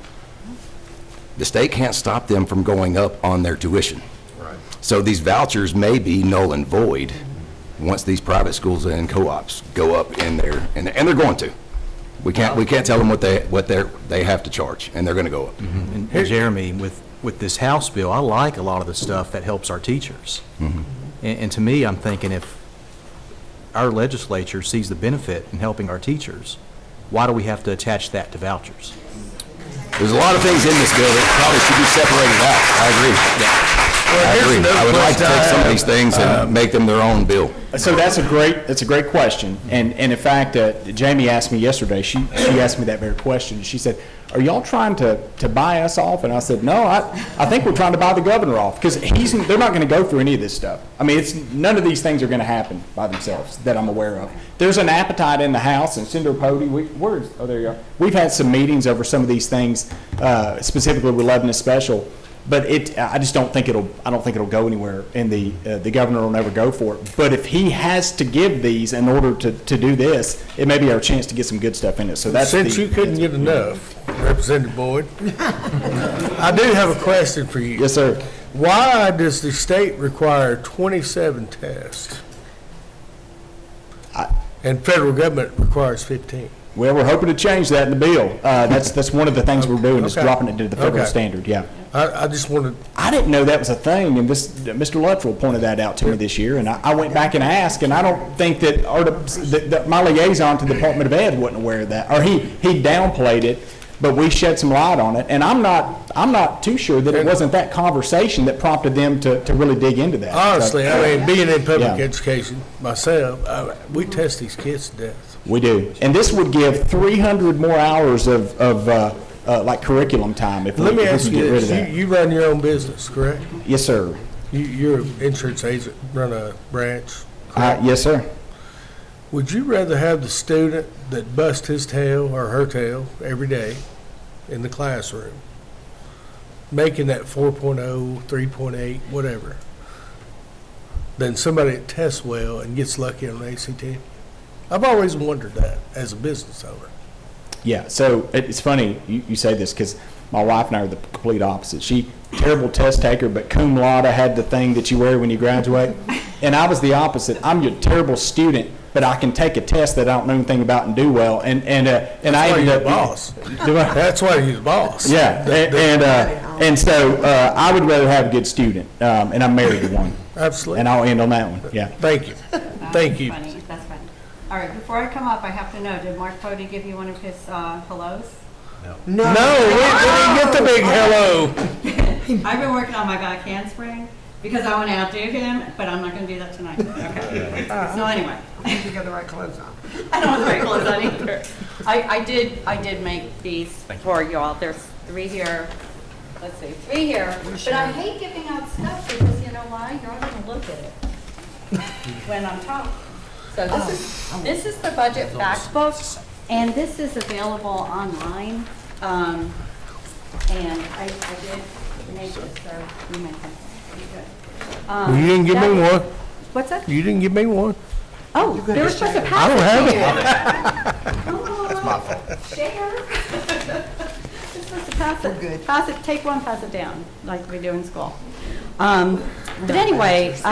[SPEAKER 3] the state can't stop them from going up on their tuition. Right. So these vouchers may be null and void once these private schools and co-ops go up in there, and they're going to. We can't tell them what they have to charge, and they're going to go up.
[SPEAKER 10] Mm-hmm. And Jeremy, with this House bill, I like a lot of the stuff that helps our teachers. Mm-hmm. And to me, I'm thinking if our legislature sees the benefit in helping our teachers, why do we have to attach that to vouchers?
[SPEAKER 3] There's a lot of things in this bill that probably should be separated out. I agree. Yeah. I agree. I would like to take some of these things and make them their own bill.
[SPEAKER 9] So that's a great question. And in fact, Jamie asked me yesterday, she asked me that very question. She said, are y'all trying to buy us off? And I said, no, I think we're trying to buy the governor off, because they're not going to go through any of this stuff. I mean, none of these things are going to happen by themselves that I'm aware of. There's an appetite in the House, and Senator Pody, there you are. We've had some meetings over some of these things, specifically with Lebanon Special. But I just don't think it'll go anywhere, and the governor will never go for it. But if he has to give these in order to do this, it may be our chance to get some good stuff in it. So that's
[SPEAKER 2] since you couldn't get enough, Representative Boyd, I do have a question for you.
[SPEAKER 9] Yes, sir.
[SPEAKER 2] Why does the state require 27 tests, and federal government requires 15?
[SPEAKER 9] Well, we're hoping to change that in the bill. That's one of the things we're doing, is dropping it to the federal standard. Yeah.
[SPEAKER 2] I just wanted.
[SPEAKER 9] I didn't know that was a thing, and Mr. Luttrell pointed that out to me this year, and I went back and asked, and I don't think that my liaison to the Department of Ed wasn't aware of that, or he downplayed it, but we shed some light on it, and I'm not too sure that it wasn't that conversation that prompted them to really dig into that.
[SPEAKER 2] Honestly, I mean, being in public education myself, we test these kids to death.
[SPEAKER 9] We do, and this would give 300 more hours of like curriculum time if
[SPEAKER 2] Let me
[SPEAKER 9] we
[SPEAKER 2] ask
[SPEAKER 9] can
[SPEAKER 2] you
[SPEAKER 9] get rid of
[SPEAKER 2] this.
[SPEAKER 9] that.
[SPEAKER 2] You run your own business, correct?
[SPEAKER 9] Yes, sir.
[SPEAKER 2] You're an insurance agent, run a branch.
[SPEAKER 9] Yes, sir.
[SPEAKER 2] Would you rather have the student that busts his tail or her tail every day in the classroom, making that 4.0, 3.8, whatever, than somebody that tests well and gets lucky on the ACT? I've always wondered that as a business owner.
[SPEAKER 9] Yeah, so it's funny you say this, because my wife and I are the complete opposite. She, terrible test taker, but cum laude, had the thing that you wear when you graduate. And I was the opposite. I'm your terrible student, but I can take a test that I don't know anything about and do well, and I ended up. Do I?
[SPEAKER 2] That's why you're the boss.
[SPEAKER 9] Yeah, and so I would rather have a good student, and I'm married to one,
[SPEAKER 2] Absolutely.
[SPEAKER 9] and I'll end on that one, yeah.
[SPEAKER 2] Thank you. Thank you.
[SPEAKER 4] Funny, that's funny. All right, before I come up, I have to know, did Mark Pody give you one of his hellos?
[SPEAKER 2] No, we didn't get the big hello.
[SPEAKER 4] I've been working on my back handspring because I want to outdo him, but I'm not going to do that tonight. Okay. So anyway.
[SPEAKER 8] You got the right clothes on.
[SPEAKER 4] I don't have the right clothes on either. I did make these for you all. There's 3 here. Let's see, 3 here. But I hate giving out stuff because you know why? You're all going to look at it when I'm talking. So this is the budget fact book, and this is available online. And I did make this, so you may have
[SPEAKER 2] You didn't give me one.
[SPEAKER 4] What's that?
[SPEAKER 2] You didn't give me one.
[SPEAKER 4] Oh, they were supposed to pass
[SPEAKER 2] I don't have
[SPEAKER 4] it
[SPEAKER 2] it.
[SPEAKER 4] to you. That's my fault. Share. You're supposed to pass it.
[SPEAKER 8] good.
[SPEAKER 4] Pass it, take one, pass it down, like we do in school. But anyway, so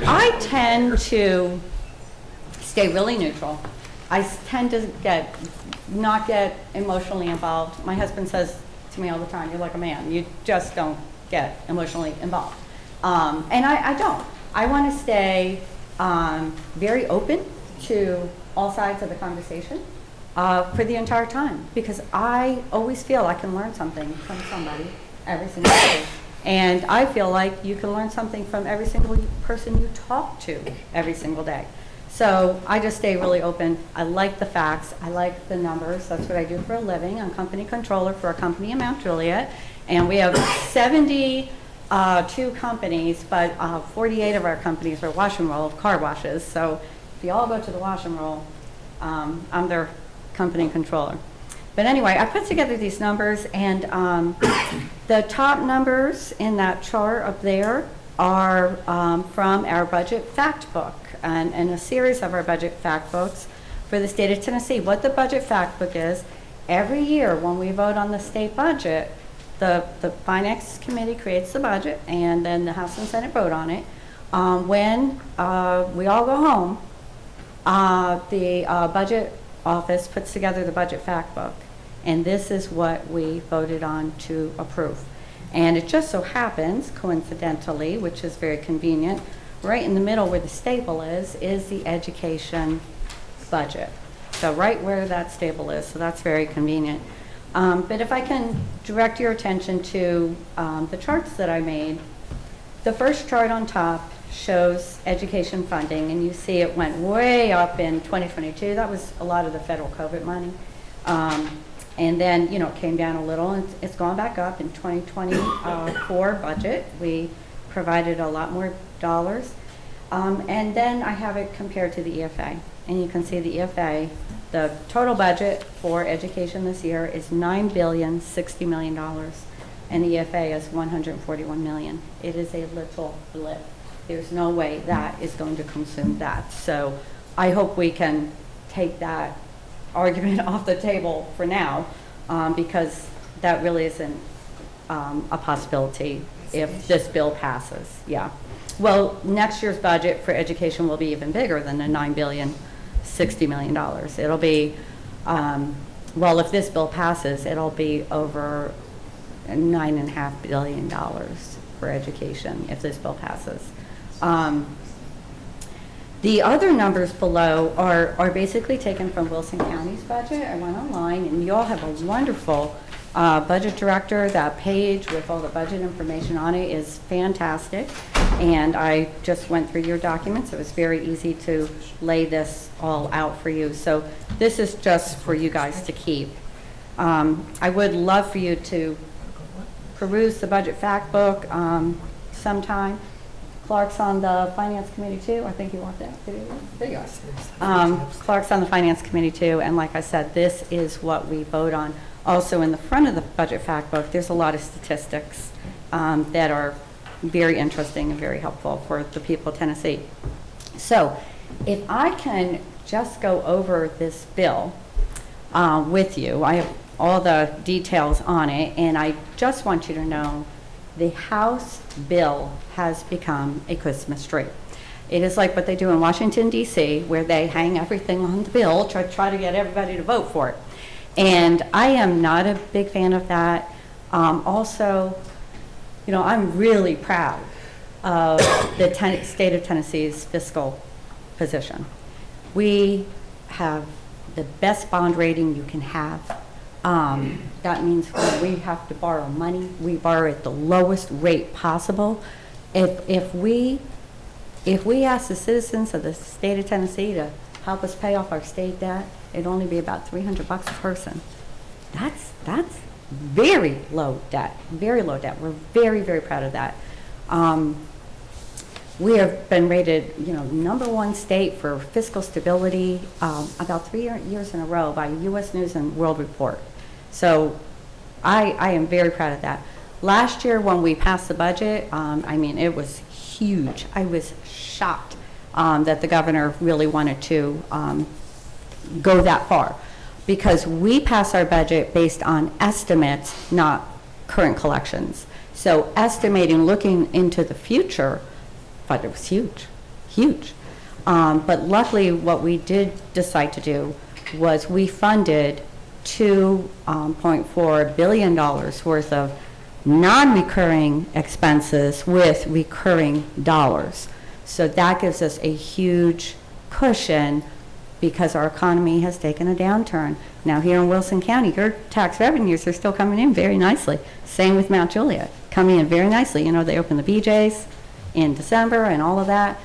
[SPEAKER 4] I tend to stay really neutral. I tend to not get emotionally involved. My husband says to me all the time, you're like a man. You just don't get emotionally involved. And I don't. I want to stay very open to all sides of the conversation for the entire time, because I always feel I can learn something from somebody every single day. And I feel like you can learn something from every single person you talk to every single day. So I just stay really open. I like the facts. I like the numbers. That's what I do for a living. I'm company controller for a company in Mount Juliet. And we have 72 companies, but 48 of our companies are wash and roll car washes. So if you all go to the wash and roll, I'm their company controller. But anyway, I put together these numbers, and the top numbers in that chart up there are from our budget fact book and a series of our budget fact books for the state of Tennessee. What the budget fact book is, every year when we vote on the state budget, the Finance Committee creates the budget, and then the House and Senate vote on it. When we all go home, the budget office puts together the budget fact book, and this is what we voted on to approve. And it just so happens, coincidentally, which is very convenient, right in the middle where the staple is the education budget. So right where that staple is, so that's very convenient. But if I can direct your attention to the charts that I made, the first chart on top shows education funding, and you see it went way up in 2022. That was a lot of the federal COVID money. And then, it came down a little, and it's gone back up in 2024 budget. We provided a lot more dollars. And then I have it compared to the EFA. And you can see the EFA, the total budget for education this year is $9,060 million, and the EFA is $141 million. It is a little blip. There's no way that is going to consume that. So I hope we can take that argument off the table for now, because that really isn't a possibility if this bill passes. Yeah. Well, next year's budget for education will be even bigger than the $9,060 million. It'll be, well, if this bill passes, it'll be over $9.5 billion for education if this bill passes. The other numbers below are basically taken from Wilson County's budget. I went online, and you all have a wonderful budget director. That page with all the budget information on it is fantastic. And I just went through your documents. It was very easy to lay this all out for you. So this is just for you guys to keep. I would love for you to peruse the budget fact book sometime. Clark's on the Finance Committee too. I think you want that. There you are. Clark's on the Finance Committee too, and like I said, this is what we vote on. Also, in the front of the budget fact book, there's a lot of statistics that are very interesting and very helpful for the people of Tennessee. So, if I can just go over this bill with you, I have all the details on it, and I just want you to know the House bill has become a Christmas tree. It is like what they do in Washington DC, where they hang everything on the bill, try to get everybody to vote for it. And I am not a big fan of that. Also, you know, I'm really proud of the state of Tennessee's fiscal position. We have the best bond rating you can have. That means when we have to borrow money, we borrow at the lowest rate possible. If we ask the citizens of the state of Tennessee to help us pay off our state debt, it'd only be about $300 a person. That's very low debt, very low debt. We're very, very proud of that. We have been rated, you know, #1 state for fiscal stability about 3 years in a row by U.S. News and World Report. So I am very proud of that. Last year when we passed the budget, I mean, it was huge. I was shocked that the governor really wanted to go that far, because we pass our budget based on estimates, not current collections. So estimating, looking into the future, but it was huge, huge. But luckily, what we did decide to do was we funded $2.4 billion worth of non-recurring expenses with recurring dollars. So that gives us a huge cushion, because our economy has taken a downturn. Now here in Wilson County, your tax revenues are still coming in very nicely. Same with Mount Juliet, coming in very nicely. You know, they opened the BJ's in December and all of that,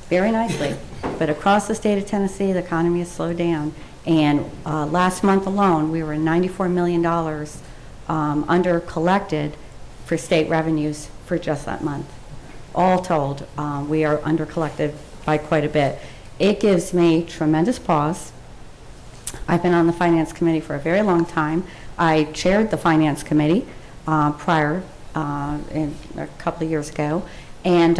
[SPEAKER 4] very nicely. But across the state of Tennessee, the economy has slowed down. And last month alone, we were $94 million under collected for state revenues for just that month. All told, we are under collected by quite a bit. It gives me tremendous pause. I've been on the Finance Committee for a very long time. I chaired the Finance Committee prior, a couple of years ago. And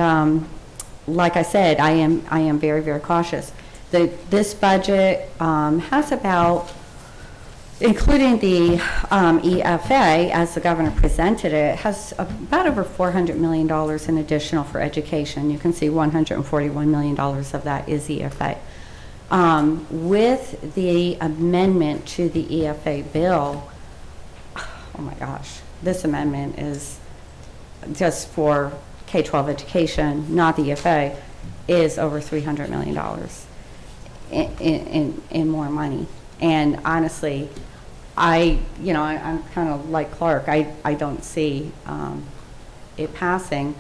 [SPEAKER 4] like I said, I am very, very cautious. This budget has about, including the EFA, as the governor presented it, has about over $400 million in additional for education. You can see $141 million of that is EFA. With the amendment to the EFA bill, oh my gosh, this amendment is just for K-12 education, not the EFA, is over $300 million in more money. And honestly, I'm kind of like Clark. I don't see it passing.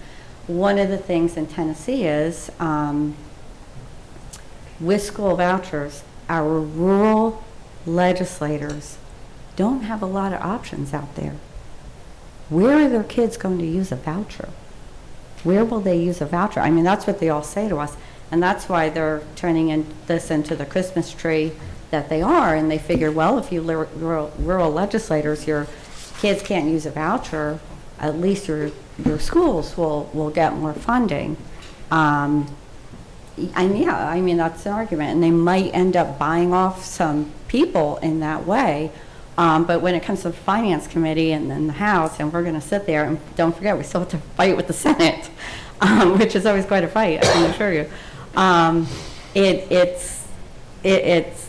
[SPEAKER 4] One of the things in Tennessee is with school vouchers, our rural legislators don't have a lot of options out there. Where are their kids going to use a voucher? Where will they use a voucher? I mean, that's what they all say to us. And that's why they're turning this into the Christmas tree that they are. And they figure, well, if you rural legislators, your kids can't use a voucher, at least your schools will get more funding. And yeah, I mean, that's an argument. And they might end up buying off some people in that way. But when it comes to the Finance Committee and then the House, and we're going to sit there, and don't forget, we still have to fight with the Senate, which is always quite a fight, I can assure you. It's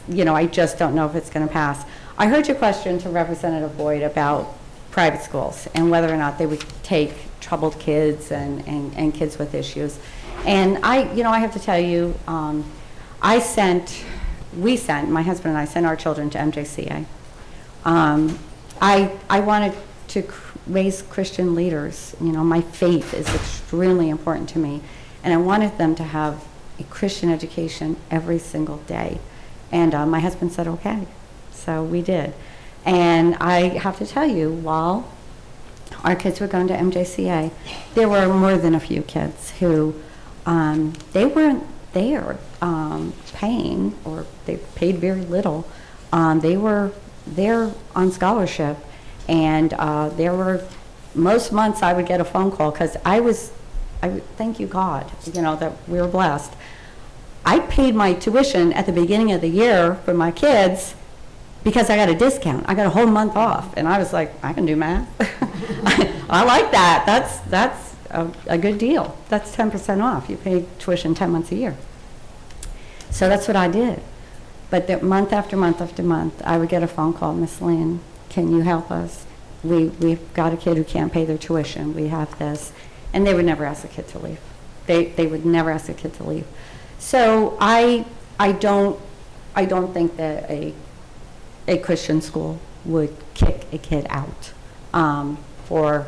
[SPEAKER 4] you know, I just don't know if it's going to pass. I heard your question to Representative Boyd about private schools and whether or not they would take troubled kids and kids with issues. And I have to tell you, my husband and I sent our children to MJCA. I wanted to raise Christian leaders. You know, my faith is extremely important to me, and I wanted them to have a Christian education every single day. And my husband said, okay. So we did. And I have to tell you, while our kids were going to MJCA, there were more than a few kids who they weren't there paying, or they paid very little. They were there on scholarship, and there were, most months I would get a phone call, because I thank you God, you know, that we were blessed. I paid my tuition at the beginning of the year for my kids because I got a discount. I got a whole month off, and I was like, I can do math. I like that. That's a good deal. That's 10% off. You pay tuition 10 months a year. So that's what I did. But month after month after month, I would get a phone call, Miss Lynn, can you help us? We've got a kid who can't pay their tuition. We have this. And they would never ask the kid to leave. They would never ask the kid to leave. So I don't think that a Christian school would kick a kid out for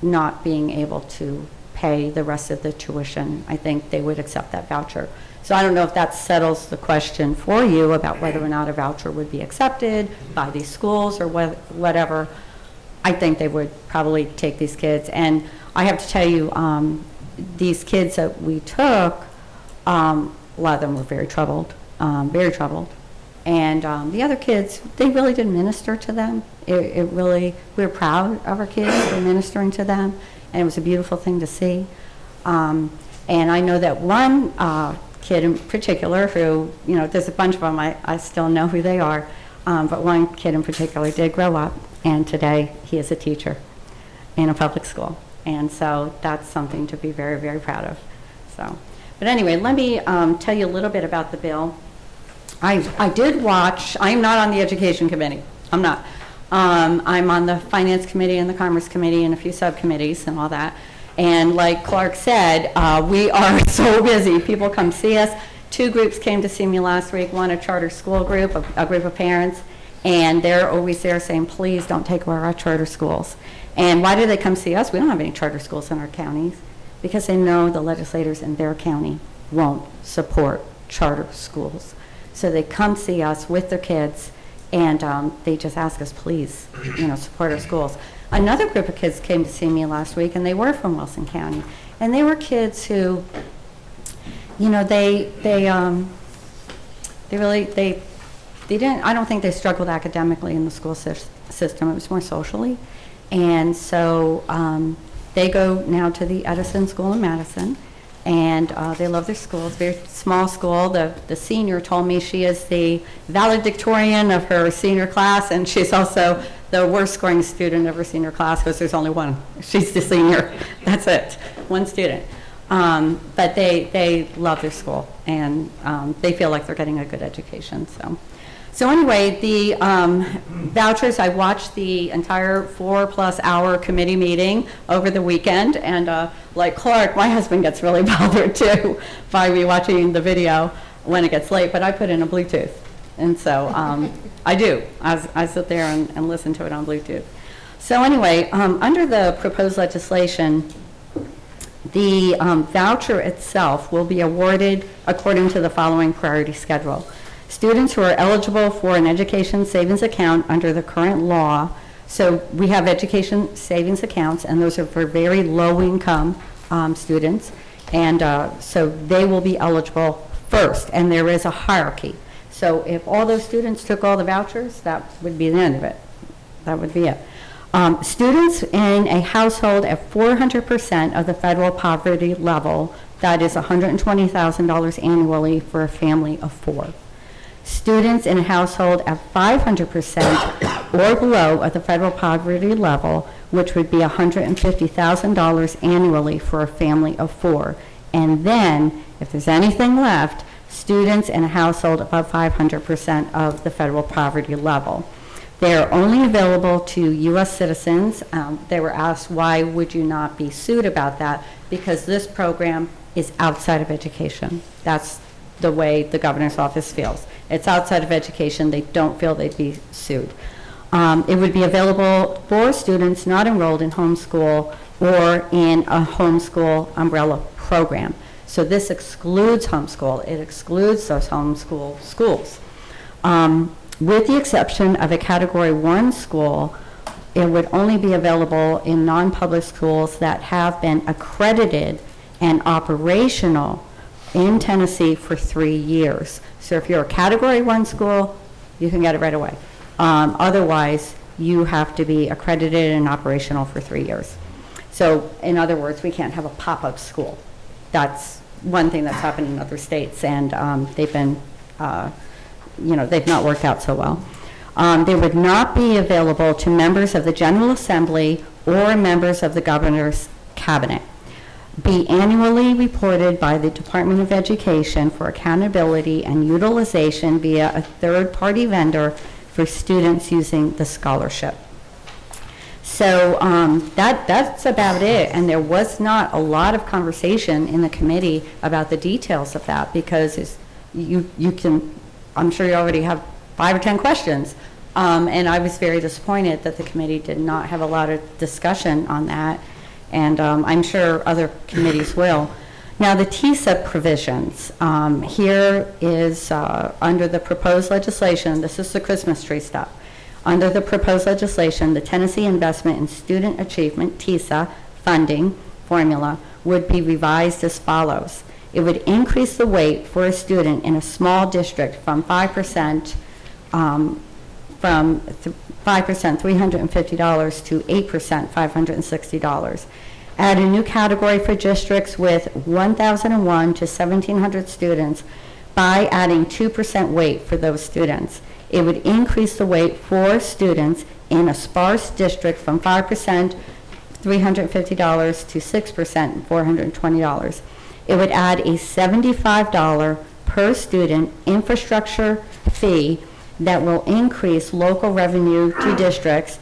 [SPEAKER 4] not being able to pay the rest of the tuition. I think they would accept that voucher. So I don't know if that settles the question for you about whether or not a voucher would be accepted by these schools or whatever. I think they would probably take these kids. And I have to tell you, these kids that we took, a lot of them were very troubled. And the other kids, they really did minister to them. We were proud of our kids for ministering to them, and it was a beautiful thing to see. And I know that one kid in particular who, there's a bunch of them, I still know who they are, but one kid in particular did grow up, and today he is a teacher in a public school. And so that's something to be very, very proud of. But anyway, let me tell you a little bit about the bill. I did watch, I'm not on the Education Committee. I'm not. I'm on the Finance Committee and the Commerce Committee and a few subcommittees and all that. And like Clark said, we are so busy. People come see us. 2 groups came to see me last week. One, a charter school group, a group of parents. And they're always there saying, please don't take away our charter schools. And why do they come see us? We don't have any charter schools in our counties because they know the legislators in their county won't support charter schools. So they come see us with their kids, and they just ask us, please, support our schools. Another group of kids came to see me last week, and they were from Wilson County. And they were kids who, they didn't, I don't think they struggled academically in the school system. It was more socially. And so they go now to the Edison School in Madison, and they love their school. It's a very small school. The senior told me she is the valedictorian of her senior class, and she's also the worst scoring student of her senior class because there's only one. She's the senior. That's it, one student. But they love their school, and they feel like they're getting a good education. So anyway, the vouchers, I watched the entire 4+ hour committee meeting over the weekend, and like Clark, my husband gets really bothered too by me watching the video when it gets late, but I put in a Bluetooth, and so I do. I sit there and listen to it on Bluetooth. So anyway, under the proposed legislation, the voucher itself will be awarded according to the following priority schedule. Students who are eligible for an education savings account under the current law, so we have education savings accounts, and those are for very low-income students, and so they will be eligible first, and there is a hierarchy. So if all those students took all the vouchers, that would be the end of it. That would be it. Students in a household at 400% of the federal poverty level, that is $120,000 annually for a family of 4. Students in a household at 500% or below of the federal poverty level, which would be $150,000 annually for a family of 4. And then, if there's anything left, students in a household above 500% of the federal poverty level. They are only available to U.S. citizens. They were asked, why would you not be sued about that? Because this program is outside of education. That's the way the governor's office feels. It's outside of education. They don't feel they'd be sued. It would be available for students not enrolled in homeschool or in a homeschool umbrella program. So this excludes homeschool. It excludes those homeschool schools. With the exception of a Category 1 school, it would only be available in non-public schools that have been accredited and operational in Tennessee for 3 years. So if you're a Category 1 school, you can get it right away. Otherwise, you have to be accredited and operational for 3 years. So in other words, we can't have a pop-up school. That's one thing that's happened in other states, and they've been, they've not worked out so well. They would not be available to members of the General Assembly or members of the governor's cabinet. be annually reported by the Department of Education for accountability and utilization via a third-party vendor for students using the scholarship. So that's about it, and there was not a lot of conversation in the committee about the details of that, because you can, I'm sure you already have 5 or 10 questions, and I was very disappointed that the committee did not have a lot of discussion on that, and I'm sure other committees will. Now, the TISA provisions, here is under the proposed legislation, this is the Christmas tree stuff. Under the proposed legislation, the Tennessee Investment in Student Achievement, TISA, funding formula would be revised as follows. It would increase the weight for a student in a small district from 5%, $350 to 8%, $560. Add a new category for districts with 1,001 to 1,700 students by adding 2% weight for those students. It would increase the weight for students in a sparse district from 5%, $350 to 6%, $420. It would add a $75 per student infrastructure fee that will increase local revenue to districts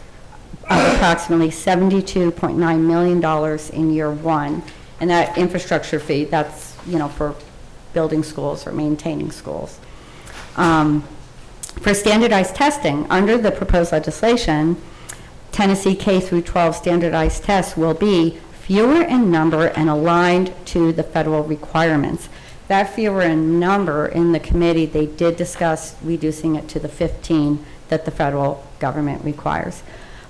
[SPEAKER 4] of approximately $72.9 million in year one. And that infrastructure fee, that's, for building schools or maintaining schools. For standardized testing, under the proposed legislation, Tennessee K through 12 standardized tests will be fewer in number and aligned to the federal requirements. That fewer in number, in the committee, they did discuss reducing it to the 15 that the federal government requires.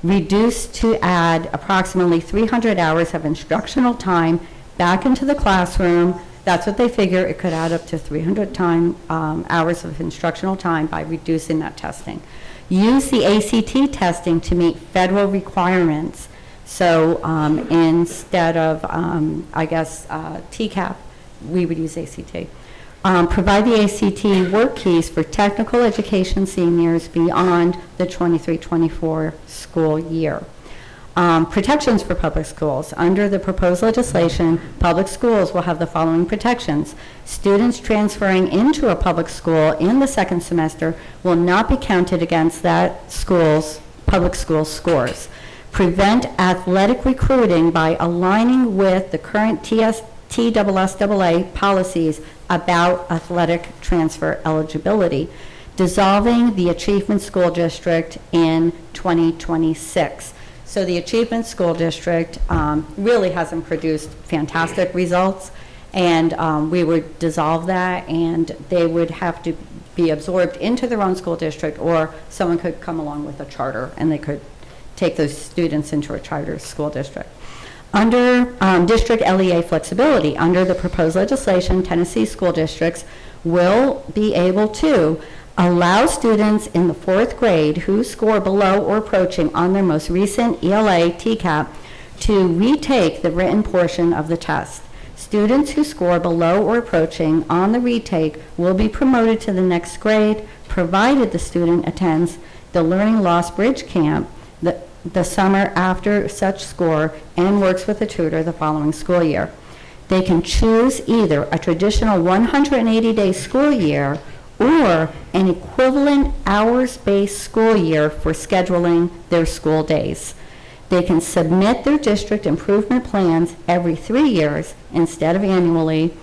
[SPEAKER 4] Reduced to add approximately 300 hours of instructional time back into the classroom. That's what they figure. It could add up to 300 hours of instructional time by reducing that testing. Use the ACT testing to meet federal requirements. So instead of, TCAP, we would use ACT. Provide the ACT work keys for technical education seniors beyond the 23-24 school year. Protections for public schools. Under the proposed legislation, public schools will have the following protections. Students transferring into a public school in the second semester will not be counted against that public school scores. Prevent athletic recruiting by aligning with the current TSSAA policies about athletic transfer eligibility. Dissolving the Achievement School District in 2026. So the Achievement School District really hasn't produced fantastic results, and we would dissolve that, and they would have to be absorbed into their own school district, or someone could come along with a charter, and they could take those students into a charter school district. Under district LEA flexibility, under the proposed legislation, Tennessee school districts will be able to allow students in the 4th grade who score below or approaching on their most recent ELA TCAP to retake the written portion of the test. Students who score below or approaching on the retake will be promoted to the next grade, provided the student attends the Learning Loss Bridge Camp the summer after such score and works with a tutor the following school year. They can choose either a traditional 180-day school year or an equivalent hours-based school year for scheduling their school days. They can submit their district improvement plans every 3 years instead of annually.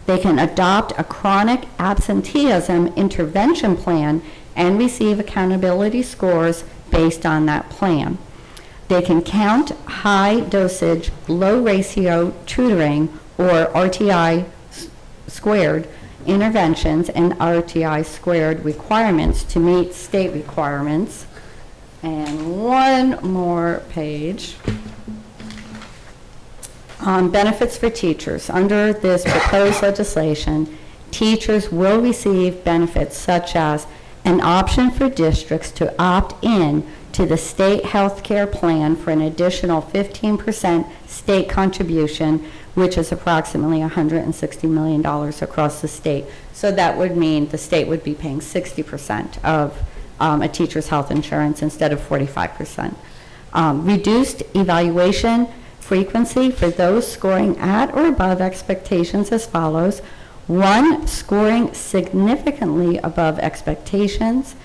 [SPEAKER 4] They can adopt a chronic absenteeism intervention plan and receive accountability scores based on that plan. They can count high dosage, low ratio tutoring, or RTI squared interventions and RTI squared requirements to meet state requirements. And one more page. Benefits for teachers. Under this proposed legislation, teachers will receive benefits such as an option for districts to opt in to the state health care plan for an additional 15% state contribution, which is approximately $160 million across the state. So that would mean the state would be paying 60% of a teacher's health insurance instead of 45%. Reduced evaluation frequency for those scoring at or above expectations as follows. 1, scoring significantly above expectations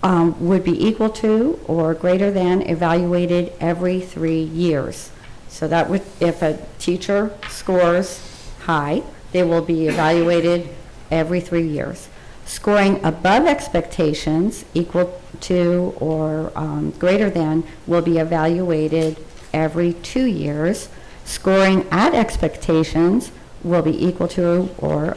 [SPEAKER 4] would be equal to or greater than evaluated every 3 years. So that would, if a teacher scores high, they will be evaluated every 3 years. Scoring above expectations equal to or greater than will be evaluated every 2 years. Scoring at expectations will be equal to or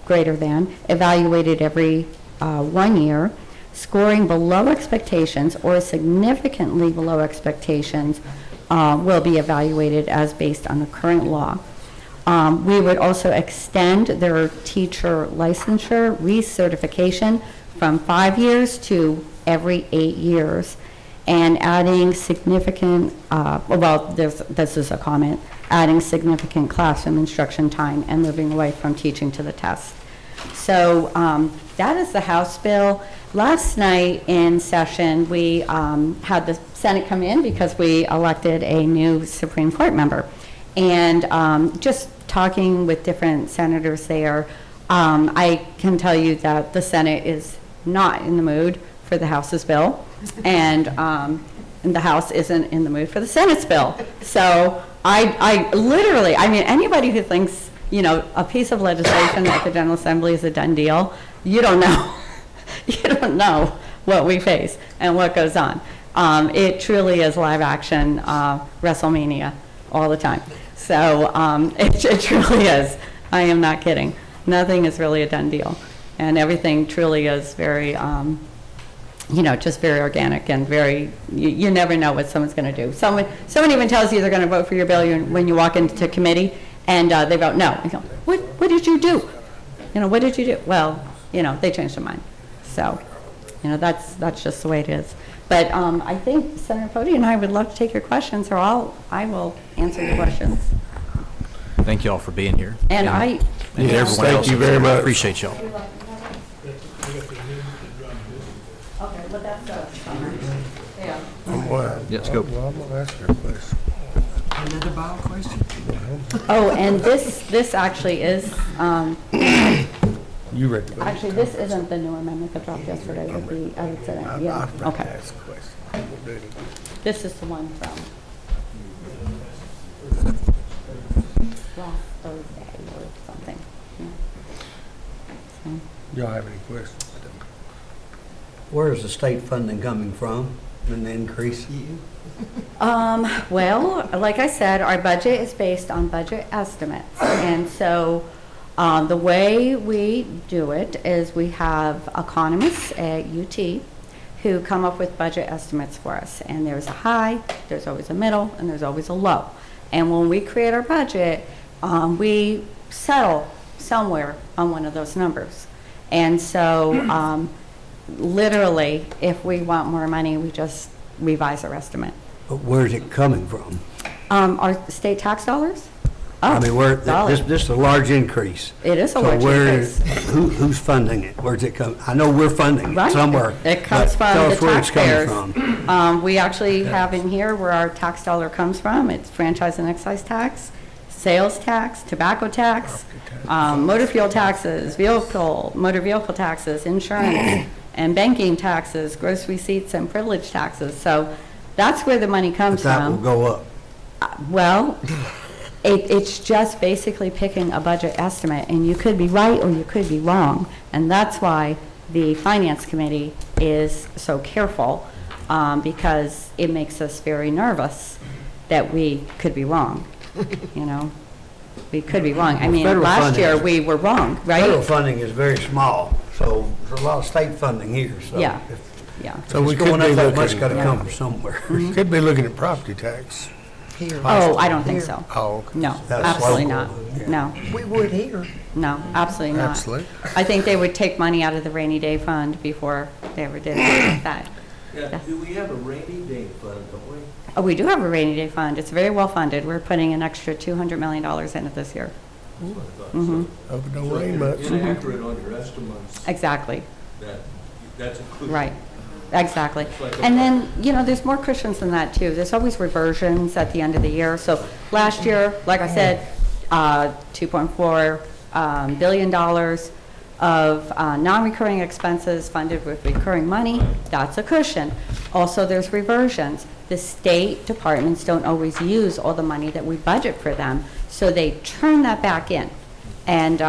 [SPEAKER 4] greater than evaluated every 1 year. Scoring below expectations or significantly below expectations will be evaluated as based on the current law. We would also extend their teacher licensure recertification from 5 years to every 8 years, and adding significant, this is a comment, adding significant classroom instruction time and moving away from teaching to the test. So that is the House bill. Last night in session, we had the Senate come in because we elected a new Supreme Court member. And just talking with different senators there, I can tell you that the Senate is not in the mood for the House's bill, and the House isn't in the mood for the Senate's bill. So I literally, I mean, anybody who thinks, you know, a piece of legislation at the General Assembly is a done deal, you don't know. You don't know what we face and what goes on. It truly is live action WrestleMania all the time. So it truly is. I am not kidding. Nothing is really a done deal. And everything truly is very, you know, just very organic and very, you never know what someone's going to do. Someone even tells you they're going to vote for your bill when you walk into committee and they vote no. You go, what did you do? You know, what did you do? Well, you know, they changed their mind. So, you know, that's just the way it is. But I think Senator Pody and I would love to take your questions, or I will answer your questions.
[SPEAKER 10] Thank you all for being here.
[SPEAKER 4] And
[SPEAKER 10] everyone
[SPEAKER 2] Yes,
[SPEAKER 10] else.
[SPEAKER 2] thank you very much.
[SPEAKER 10] Appreciate y'all.
[SPEAKER 4] Okay, well, that's yeah.
[SPEAKER 10] Let's go.
[SPEAKER 2] Well, I'm gonna ask her a question.
[SPEAKER 8] Another bio question?
[SPEAKER 4] Oh, and this actually is,
[SPEAKER 2] You read the bill?
[SPEAKER 4] actually, this isn't the new amendment that dropped yesterday. It would be, I would say, yeah, okay.
[SPEAKER 2] Ask a question. We'll do it.
[SPEAKER 4] This is the one from last Thursday or something. Yeah. So,
[SPEAKER 2] Y'all have any questions?
[SPEAKER 8] Where's the state funding coming from and the increase?
[SPEAKER 4] Well, like I said, our budget is based on budget estimates. And so the way we do it is we have economists at UT who come up with budget estimates for us. And there's a high, there's always a middle, and there's always a low. And when we create our budget, we settle somewhere on one of those numbers. And so literally, if we want more money, we just revise our estimate.
[SPEAKER 8] But where's it coming from?
[SPEAKER 4] Our state tax dollars?
[SPEAKER 8] I
[SPEAKER 4] Oh,
[SPEAKER 8] mean, where,
[SPEAKER 4] dollars.
[SPEAKER 8] this is a large increase.
[SPEAKER 4] It is a
[SPEAKER 8] So
[SPEAKER 4] large
[SPEAKER 8] where,
[SPEAKER 4] increase.
[SPEAKER 8] who's funding it? Where's it come? I know we're funding
[SPEAKER 4] Right.
[SPEAKER 8] it somewhere.
[SPEAKER 4] It comes
[SPEAKER 8] but
[SPEAKER 4] from
[SPEAKER 8] tell
[SPEAKER 4] the
[SPEAKER 8] us where it's coming
[SPEAKER 4] taxpayers.
[SPEAKER 8] from.
[SPEAKER 4] We actually have in here where our tax dollar comes from. It's franchise and excise tax, sales tax, tobacco tax, motor fuel taxes, motor vehicle taxes, insurance, and banking taxes, gross receipts, and privilege taxes. So that's where the money
[SPEAKER 8] But
[SPEAKER 4] comes
[SPEAKER 8] that will
[SPEAKER 4] from.
[SPEAKER 8] go up.
[SPEAKER 4] Well, it's just basically picking a budget estimate, and you could be right or you could be wrong. And that's why the Finance Committee is so careful, because it makes us very nervous that we could be wrong, you know? We could be wrong. I
[SPEAKER 8] Well,
[SPEAKER 4] mean,
[SPEAKER 8] federal
[SPEAKER 4] last
[SPEAKER 8] funding
[SPEAKER 4] year,
[SPEAKER 8] is-
[SPEAKER 4] we were wrong,
[SPEAKER 8] Federal
[SPEAKER 4] right?
[SPEAKER 8] funding is very small, so there's a lot of state funding here, so.
[SPEAKER 4] Yeah.
[SPEAKER 8] if
[SPEAKER 4] Yeah.
[SPEAKER 2] So we
[SPEAKER 8] it's
[SPEAKER 2] could
[SPEAKER 8] going
[SPEAKER 2] be
[SPEAKER 8] up that much,
[SPEAKER 2] looking,
[SPEAKER 8] gotta come from somewhere.
[SPEAKER 2] could be looking at property tax.
[SPEAKER 4] Oh, I don't think so.
[SPEAKER 2] Oh, okay.
[SPEAKER 4] No,
[SPEAKER 8] That's
[SPEAKER 4] absolutely
[SPEAKER 8] local,
[SPEAKER 4] not.
[SPEAKER 8] yeah.
[SPEAKER 4] No,
[SPEAKER 8] We would here.
[SPEAKER 4] no, absolutely not.
[SPEAKER 2] Absolutely.
[SPEAKER 4] I think they would take money out of the rainy day fund before they ever did anything like that.
[SPEAKER 7] Yeah, do we have a rainy day fund, don't we?
[SPEAKER 4] Oh, we do have a rainy day fund. It's very well funded. We're putting an extra $200 million in it this year.
[SPEAKER 7] That's what I thought.
[SPEAKER 4] Mhm.
[SPEAKER 2] Hope it don't
[SPEAKER 7] So
[SPEAKER 2] rain
[SPEAKER 7] if
[SPEAKER 2] much.
[SPEAKER 7] you're inaccurate on your estimates,
[SPEAKER 4] Exactly,
[SPEAKER 7] that's included.
[SPEAKER 4] right. exactly.
[SPEAKER 7] like a-
[SPEAKER 4] And then, you know, there's more cushions than that, too. There's always reversions at the end of the year. So last year, like I said, $2.4 billion of non-recurring expenses funded with recurring money. That's a cushion. Also, there's reversions. The state departments don't always use all the money that we budget for them, so they turn that back in. And,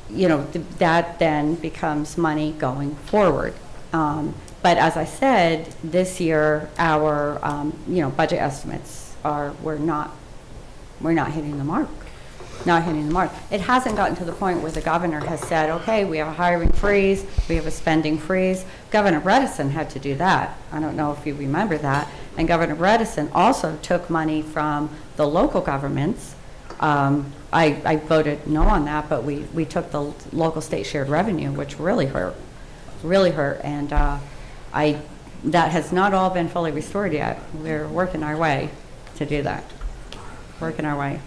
[SPEAKER 4] you know, that then becomes money going forward. But as I said, this year, our, you know, budget estimates we're not hitting the mark. Not hitting the mark. It hasn't gotten to the point where the governor has said, okay, we have a hiring freeze, we have a spending freeze. Governor Bredesen had to do that. I don't know if you remember that. And Governor Bredesen also took money from the local governments. I voted no on that, but we took the local state shared revenue, which really hurt. And that has not all been fully restored yet. We're working our way to do that. Working our way.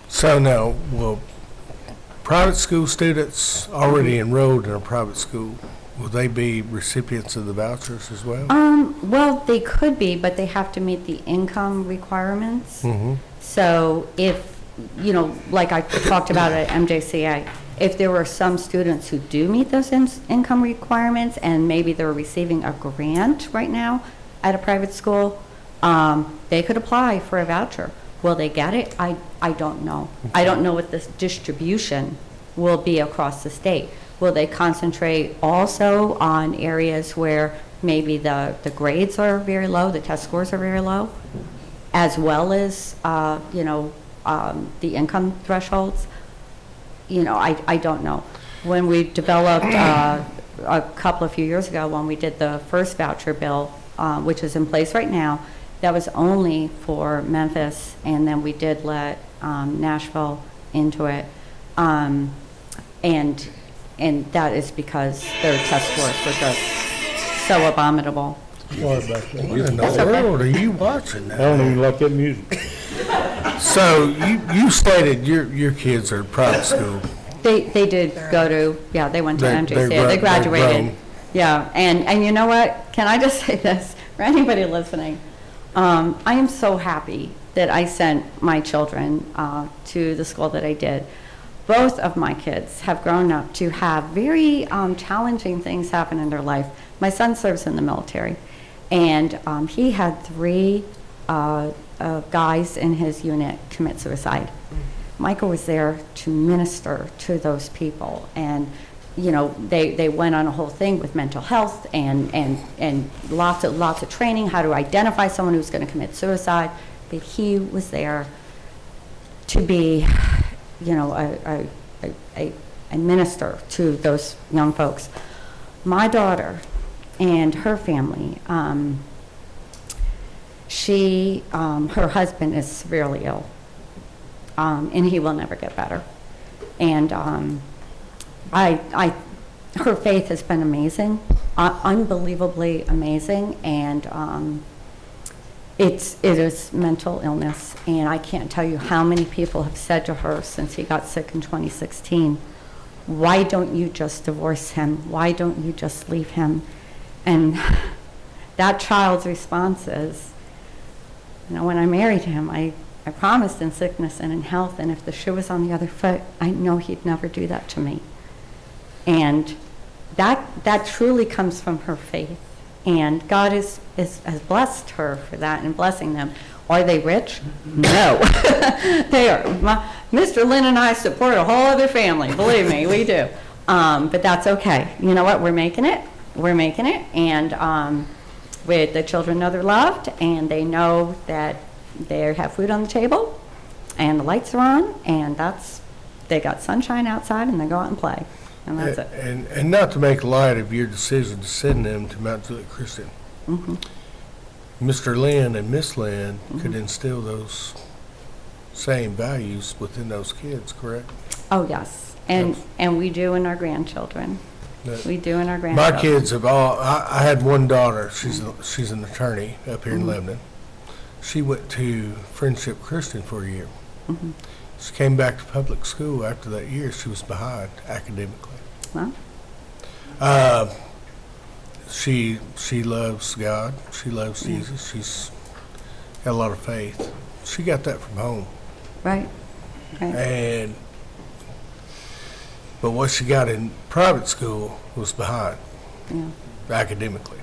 [SPEAKER 2] So now, will private school students already enrolled in a private school, will they be recipients of the vouchers as well?
[SPEAKER 4] Well, they could be, but they have to meet the income requirements.
[SPEAKER 2] Mm-hmm.
[SPEAKER 4] So if, you know, like I talked about at MJCA, if there were some students who do meet those income requirements and maybe they're receiving a grant right now at a private school, they could apply for a voucher. Will they get it? I don't know. I don't know what the distribution will be across the state. Will they concentrate also on areas where maybe the grades are very low, the test scores are very low, as well as, you know, the income thresholds? You know, I don't know. When we developed a few years ago, when we did the first voucher bill, which is in place right now, that was only for Memphis, and then we did let Nashville into it. And that is because their test scores were just so abominable.
[SPEAKER 2] What in the world are you watching now?
[SPEAKER 1] I don't even like that music.
[SPEAKER 2] So you stated your kids are in private school.
[SPEAKER 4] They did go to, yeah, they went to
[SPEAKER 2] They're
[SPEAKER 4] MJC. They
[SPEAKER 2] they're
[SPEAKER 4] graduated.
[SPEAKER 2] grown.
[SPEAKER 4] Yeah, and you know what? Can I just say this for anybody listening? I am so happy that I sent my children to the school that I did. Both of my kids have grown up to have very challenging things happen in their life. My son serves in the military, and he had 3 guys in his unit commit suicide. Michael was there to minister to those people, and you know, they went on a whole thing with mental health and lots of training, how to identify someone who's going to commit suicide. But he was there to be, you know, a minister to those young folks. My daughter and her family, her husband is severely ill, and he will never get better. And her faith has been amazing, unbelievably amazing, and it is mental illness, and I can't tell you how many people have said to her since he got sick in 2016, why don't you just divorce him? Why don't you just leave him? And that child's response is, you know, when I married him, I promised in sickness and in health, and if the shoe was on the other foot, I know he'd never do that to me. And that truly comes from her faith. And God has blessed her for that and blessing them. Are they rich? No. They are. Mr. Lynn and I support a whole other family. Believe me, we do. But that's okay. You know what? We're making it. We're making it. And the children know they're loved, and they know that they have food on the table, and the lights are on, and they got sunshine outside, and they go out and play. And that's it.
[SPEAKER 2] And not to make light of your decision to send them to Mount Juliet Christian,
[SPEAKER 4] Mm-hmm.
[SPEAKER 2] Mr. Lynn and Miss Lynn could instill those same values within those kids, correct?
[SPEAKER 4] Oh, yes. And we do in our grandchildren.
[SPEAKER 2] That-
[SPEAKER 4] We do in our grandchildren.
[SPEAKER 2] My kids have all, I had one daughter, she's an attorney up here in Lebanon. She went to Friendship Christian for a year.
[SPEAKER 4] Mhm.
[SPEAKER 2] She came back to public school after that year. She was behind academically.
[SPEAKER 4] Well,
[SPEAKER 2] She loves God. She loves Jesus. She's got a lot of faith. She got that from home.
[SPEAKER 4] Right, right.
[SPEAKER 2] But what she got in private school was behind
[SPEAKER 4] Yeah.
[SPEAKER 2] academically.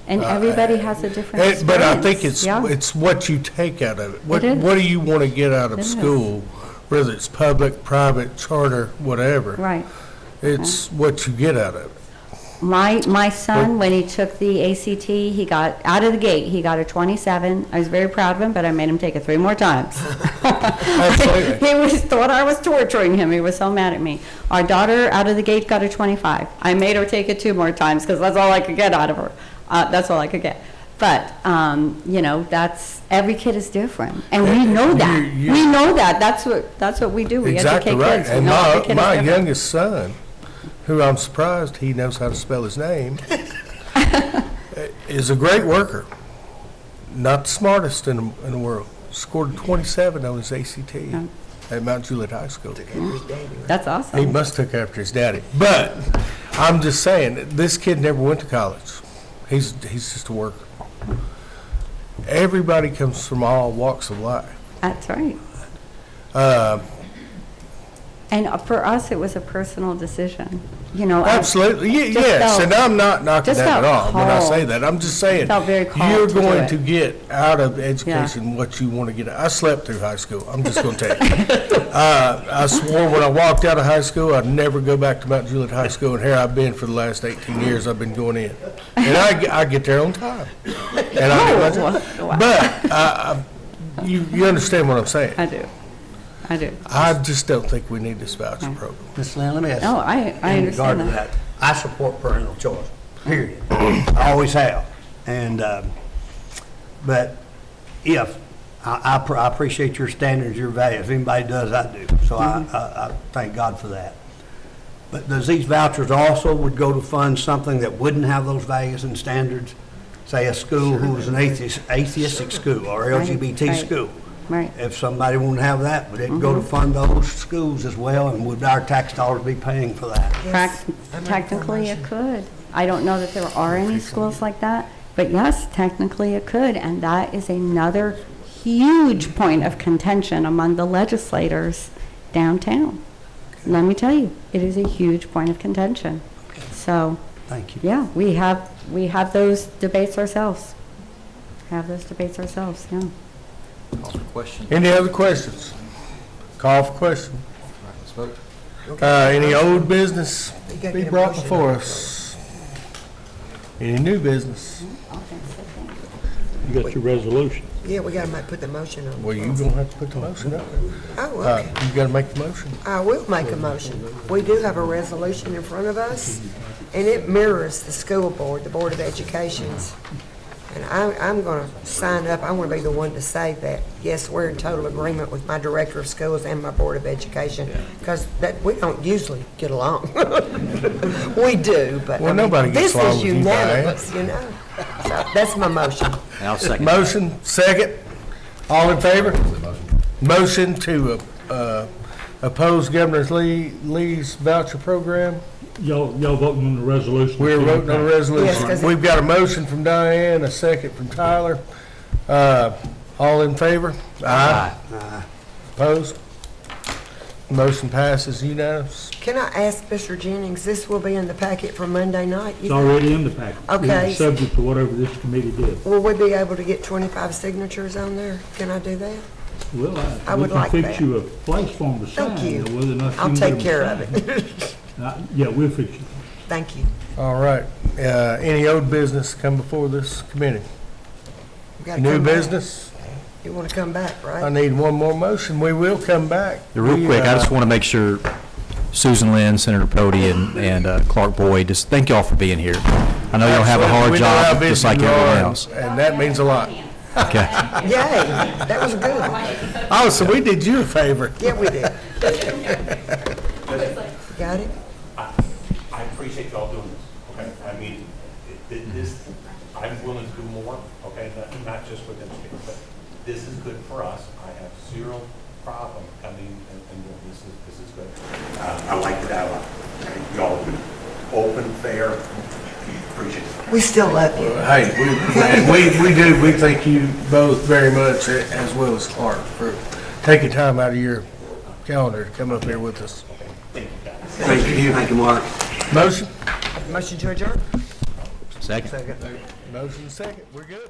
[SPEAKER 4] And everybody has a different experience.
[SPEAKER 2] But I think
[SPEAKER 4] Yeah.
[SPEAKER 2] it's what you take out of it. What
[SPEAKER 4] is.
[SPEAKER 2] do you want to get out of
[SPEAKER 4] It is.
[SPEAKER 2] school, whether it's public, private, charter, whatever?
[SPEAKER 4] Right.
[SPEAKER 2] It's what you get out of it.
[SPEAKER 4] My son, when he took the ACT, he got, out of the gate, he got a 27. I was very proud of him, but I made him take it 3 more times.
[SPEAKER 2] Absolutely.
[SPEAKER 4] He thought I was torturing him. He was so mad at me. Our daughter, out of the gate, got a 25. I made her take it 2 more times because that's all I could get out of her. That's all I could get. But, you know, every kid is different. And we know that. We know that. That's what we do. We
[SPEAKER 2] Exactly
[SPEAKER 4] educate
[SPEAKER 2] right.
[SPEAKER 4] kids. We
[SPEAKER 2] And
[SPEAKER 4] know every kid is
[SPEAKER 2] my
[SPEAKER 4] different.
[SPEAKER 2] youngest son, who I'm surprised he knows how to spell his name, is a great worker. Not the smartest in the world. Scored 27 on his ACT at Mount Juliet High School.
[SPEAKER 4] That's
[SPEAKER 2] He
[SPEAKER 4] awesome.
[SPEAKER 2] must have took after his daddy. But I'm just saying, this kid never went to college. He's just a worker. Everybody comes from all walks of life.
[SPEAKER 4] That's right.
[SPEAKER 2] Uh,
[SPEAKER 4] And for us, it was a personal decision, you know.
[SPEAKER 2] Absolutely,
[SPEAKER 4] just
[SPEAKER 2] yes,
[SPEAKER 4] felt-
[SPEAKER 2] and I'm not knocking
[SPEAKER 4] just
[SPEAKER 2] that at
[SPEAKER 4] felt
[SPEAKER 2] all when I say
[SPEAKER 4] called.
[SPEAKER 2] that. I'm just saying,
[SPEAKER 4] Felt very called
[SPEAKER 2] you're
[SPEAKER 4] to do
[SPEAKER 2] going
[SPEAKER 4] it.
[SPEAKER 2] to get out of education what you want to get out. I slept through high school, I'm just going to tell you. I swore when I walked out of high school, I'd never go back to Mount Juliet High School, and here I've been for the last 18 years, I've been going in. And I get there on time. And I get my-
[SPEAKER 4] Wow.
[SPEAKER 2] But you understand what I'm saying.
[SPEAKER 4] I do. I do.
[SPEAKER 2] I just don't think we need this voucher program.
[SPEAKER 8] Ms. Lynn, let me ask you.
[SPEAKER 4] No, I
[SPEAKER 8] In regard
[SPEAKER 4] understand
[SPEAKER 8] to
[SPEAKER 4] that.
[SPEAKER 8] I support parental choice, period. I always have. And, but if, I appreciate your standards, your values. If anybody does, I do. So I thank God for that. But does these vouchers also would go to fund something that wouldn't have those values and standards? Say a school who was an atheistic school or LGBT
[SPEAKER 4] right.
[SPEAKER 8] school?
[SPEAKER 4] Right.
[SPEAKER 8] If somebody wouldn't have that, would it go to fund those schools as well, and would our tax dollars be paying for that?
[SPEAKER 4] Technically, it could. I don't know that there are any schools like that, but yes, technically it could. And that is another huge point of contention among the legislators downtown. Let me tell you, it is a huge point of contention. So,
[SPEAKER 8] Thank you.
[SPEAKER 4] yeah, we have those debates ourselves. Yeah.
[SPEAKER 10] Question.
[SPEAKER 2] Any other questions? Call for question. Any old business be brought before us? Any new business?
[SPEAKER 1] You got your resolution.
[SPEAKER 11] Yeah, we gotta put the motion on.
[SPEAKER 2] Well, you don't have to put the motion up.
[SPEAKER 11] Oh, okay.
[SPEAKER 2] You gotta make the motion.
[SPEAKER 11] I will make a motion. We do have a resolution in front of us, and it mirrors the school board, the Board of Education's. And I'm gonna sign up, I wanna be the one to say that, yes, we're in total agreement with my Director of Schools and my Board of Education, because we don't usually get along. We do, but
[SPEAKER 2] Well,
[SPEAKER 11] I mean,
[SPEAKER 2] nobody gets along with you, Diane.
[SPEAKER 11] This is unanimous, you know? So that's my motion.
[SPEAKER 10] I'll second.
[SPEAKER 2] Motion, second. All in favor? Motion to oppose Governor Lee's voucher program.
[SPEAKER 1] Y'all voting on the resolution?
[SPEAKER 2] We're voting on a
[SPEAKER 11] Yes,
[SPEAKER 2] resolution.
[SPEAKER 11] 'cause-
[SPEAKER 2] We've got a motion from Diane, a second from Tyler. All in favor? Aye. Opposed? Motion passes unanimous.
[SPEAKER 11] Can I ask Mr. Jennings, this will be in the packet for Monday night?
[SPEAKER 1] It's already in the packet.
[SPEAKER 11] Okay.
[SPEAKER 1] It's subject to whatever this committee did.
[SPEAKER 11] Will we be able to get 25 signatures on there? Can I do that?
[SPEAKER 1] Well,
[SPEAKER 11] I would like
[SPEAKER 1] We
[SPEAKER 11] that.
[SPEAKER 1] can fix you a place for them to sign.
[SPEAKER 11] Thank you.
[SPEAKER 1] now, whether or not you
[SPEAKER 11] I'll
[SPEAKER 1] can get
[SPEAKER 11] take
[SPEAKER 1] them
[SPEAKER 11] care of
[SPEAKER 1] signed.
[SPEAKER 11] it.
[SPEAKER 1] Yeah, we'll fix you.
[SPEAKER 11] Thank you.
[SPEAKER 2] All right. Any old business come before this committee?
[SPEAKER 11] We gotta
[SPEAKER 2] New
[SPEAKER 11] come back.
[SPEAKER 2] business?
[SPEAKER 11] You want to come back,
[SPEAKER 2] I
[SPEAKER 11] right?
[SPEAKER 2] need one more motion. We will come back.
[SPEAKER 10] Real quick, I just want to make sure Susan Lynn, Senator Pody, and Clark Boyd, just thank y'all for being here. I know y'all have a hard
[SPEAKER 2] We know how
[SPEAKER 10] job,
[SPEAKER 2] busy
[SPEAKER 10] just like
[SPEAKER 2] you are,
[SPEAKER 10] everyone else.
[SPEAKER 2] And that means a lot.
[SPEAKER 10] Okay.
[SPEAKER 11] Yay, that was good.
[SPEAKER 2] Oh, so we did you a favor.
[SPEAKER 11] Yeah, we did. Got it?
[SPEAKER 6] I appreciate y'all doing this, okay? I mean, this, I'm willing to do more, okay? Not just with education, but this is good for us. I have zero problem coming and doing this. This is good. I like the dialogue. Okay? Y'all have been open, fair, Appreciate it.
[SPEAKER 11] We still love you.
[SPEAKER 2] Hey, we do, we thank you both very much, as well as Clark, for taking time out of your calendar to come up here with us.
[SPEAKER 8] Thank you. Thank you, Mark.
[SPEAKER 2] Motion?
[SPEAKER 11] Motion to adjourn?
[SPEAKER 10] Second.
[SPEAKER 2] Motion second, we're good.